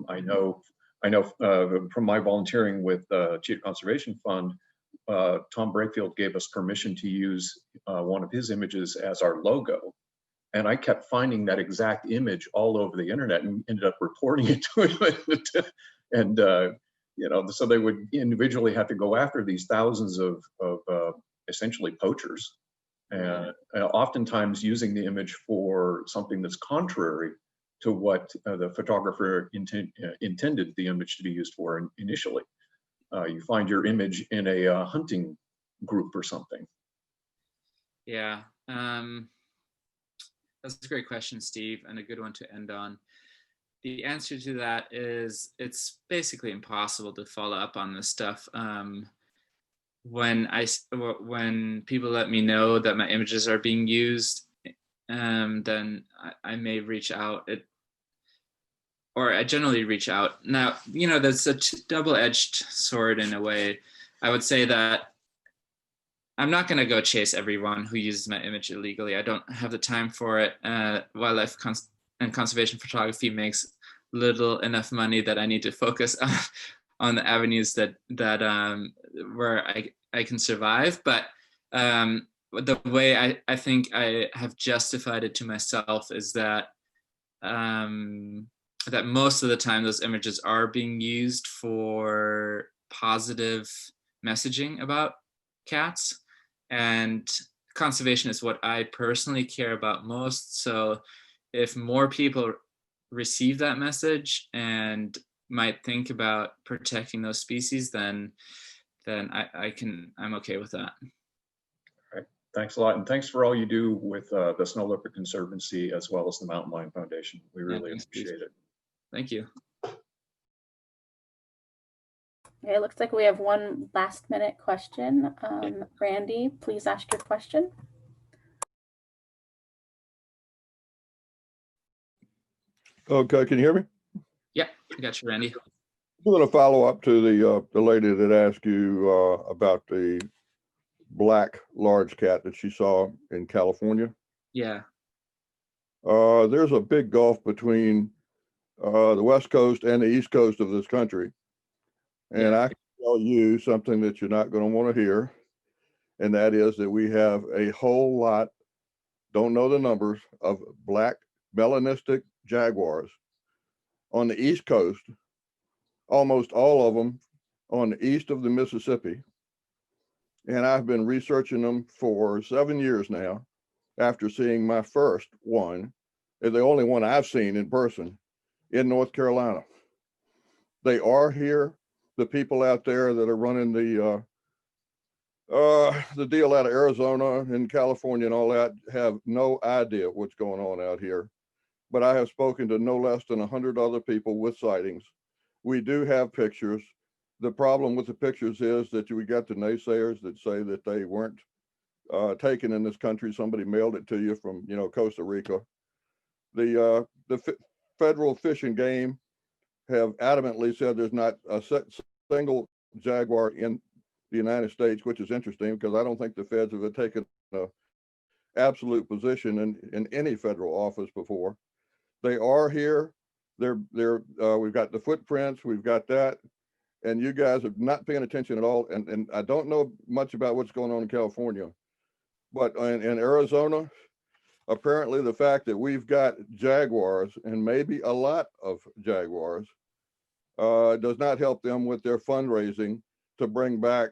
I know from my volunteering with Cheetah Conservation Fund, Tom Brakefield gave us permission to use one of his images as our logo. And I kept finding that exact image all over the internet and ended up reporting it to him. And, so they would individually have to go after these thousands of essentially poachers. And oftentimes using the image for something that's contrary to what the photographer intended the image to be used for initially. You find your image in a hunting group or something. Yeah, that's a great question, Steve, and a good one to end on. The answer to that is it's basically impossible to follow up on this stuff. When people let me know that my images are being used, then I may reach out. Or I generally reach out. Now, that's a double-edged sword in a way. I would say that I'm not going to go chase everyone who uses my image illegally. I don't have the time for it. Wildlife and conservation photography makes little enough money that I need to focus on the avenues that where I can survive. But the way I think I have justified it to myself is that that most of the time those images are being used for positive messaging about cats, and conservation is what I personally care about most. So if more people receive that message and might think about protecting those species, then I'm okay with that. All right, thanks a lot, and thanks for all you do with the Snow Leopard Conservancy as well as the Mountain Lion Foundation. We really appreciate it. Thank you. Okay, it looks like we have one last minute question. Randy, please ask your question. Okay, can you hear me? Yeah, I got you, Randy. I'm going to follow up to the lady that asked you about the black large cat that she saw in California. Yeah. There's a big gulf between the West Coast and the East Coast of this country. And I can tell you something that you're not going to want to hear. And that is that we have a whole lot, don't know the numbers, of black melanistic jaguars on the East Coast, almost all of them on the east of the Mississippi. And I've been researching them for 7 years now after seeing my first one, the only one I've seen in person, in North Carolina. They are here. the people out there that are running the deal out of Arizona and California and all that have no idea what's going on out here. But I have spoken to no less than 100 other people with sightings. We do have pictures. The problem with the pictures is that we got the naysayers that say that they weren't taken in this country. Somebody mailed it to you from, you know, Costa Rica. The Federal Fish and Game have adamantly said there's not a single jaguar in the United States, which is interesting because I don't think the feds have taken an absolute position in any federal office before. They are here. We've got the footprints, we've got that, and you guys are not paying attention at all. And I don't know much about what's going on in California, but in Arizona, apparently the fact that we've got jaguars and maybe a lot of jaguars does not help them with their fundraising to bring back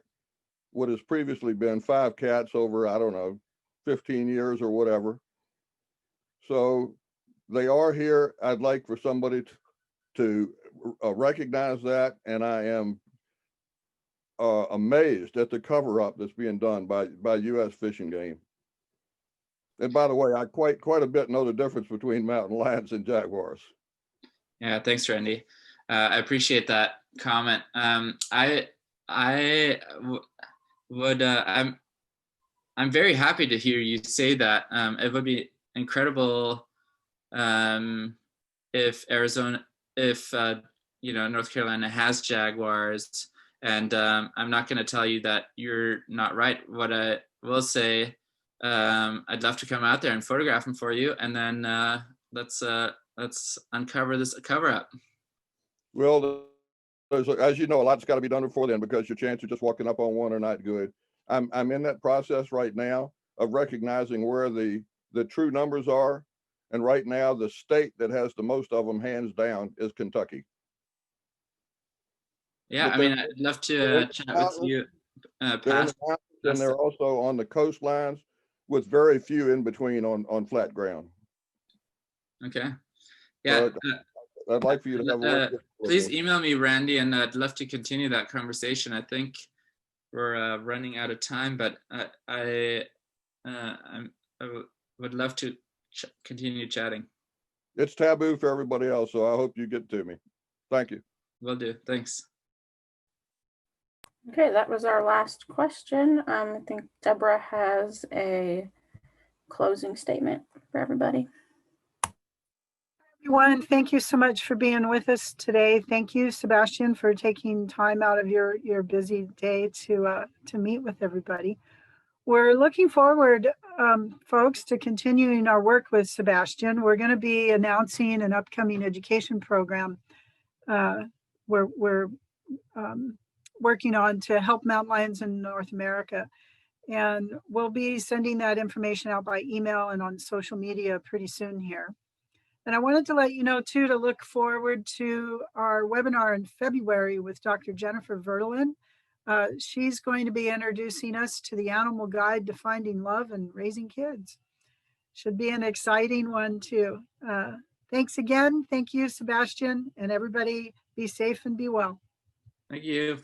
what has previously been 5 cats over, I don't know, 15 years or whatever. So they are here. I'd like for somebody to recognize that, and I am amazed at the cover-up that's being done by U.S. Fish and Game. And by the way, I quite a bit know the difference between mountain lions and jaguars. Yeah, thanks, Randy. I appreciate that comment. I'm very happy to hear you say that. It would be incredible if North Carolina has jaguars, and I'm not going to tell you that you're not right. What I will say, I'd love to come out there and photograph them for you, and then let's uncover this cover-up. Well, as you know, a lot's got to be done before then because your chance of just walking up on one are not good. I'm in that process right now of recognizing where the true numbers are, and right now the state that has the most of them, hands down, is Kentucky. Yeah, I mean, I'd love to chat with you past. And they're also on the coastlines with very few in between on flat ground. Okay. Yeah. So I'd like for you to have a look. Please email me, Randy, and I'd love to continue that conversation. I think we're running out of time, but I would love to continue chatting. It's taboo for everybody else, so I hope you get to me. Thank you. Will do. Thanks. Okay, that was our last question. I think Deborah has a closing statement for everybody. Everyone, thank you so much for being with us today. Thank you, Sebastian, for taking time out of your busy day to meet with everybody. We're looking forward, folks, to continuing our work with Sebastian. We're going to be announcing an upcoming education program we're working on to help mountain lions in North America. And we'll be sending that information out by email and on social media pretty soon here. And I wanted to let you know, too, to look forward to our webinar in February with Dr. Jennifer Verdelin. She's going to be introducing us to the animal guide to finding love and raising kids. Should be an exciting one, too. Thanks again. Thank you, Sebastian, and everybody be safe and be well. Thank you.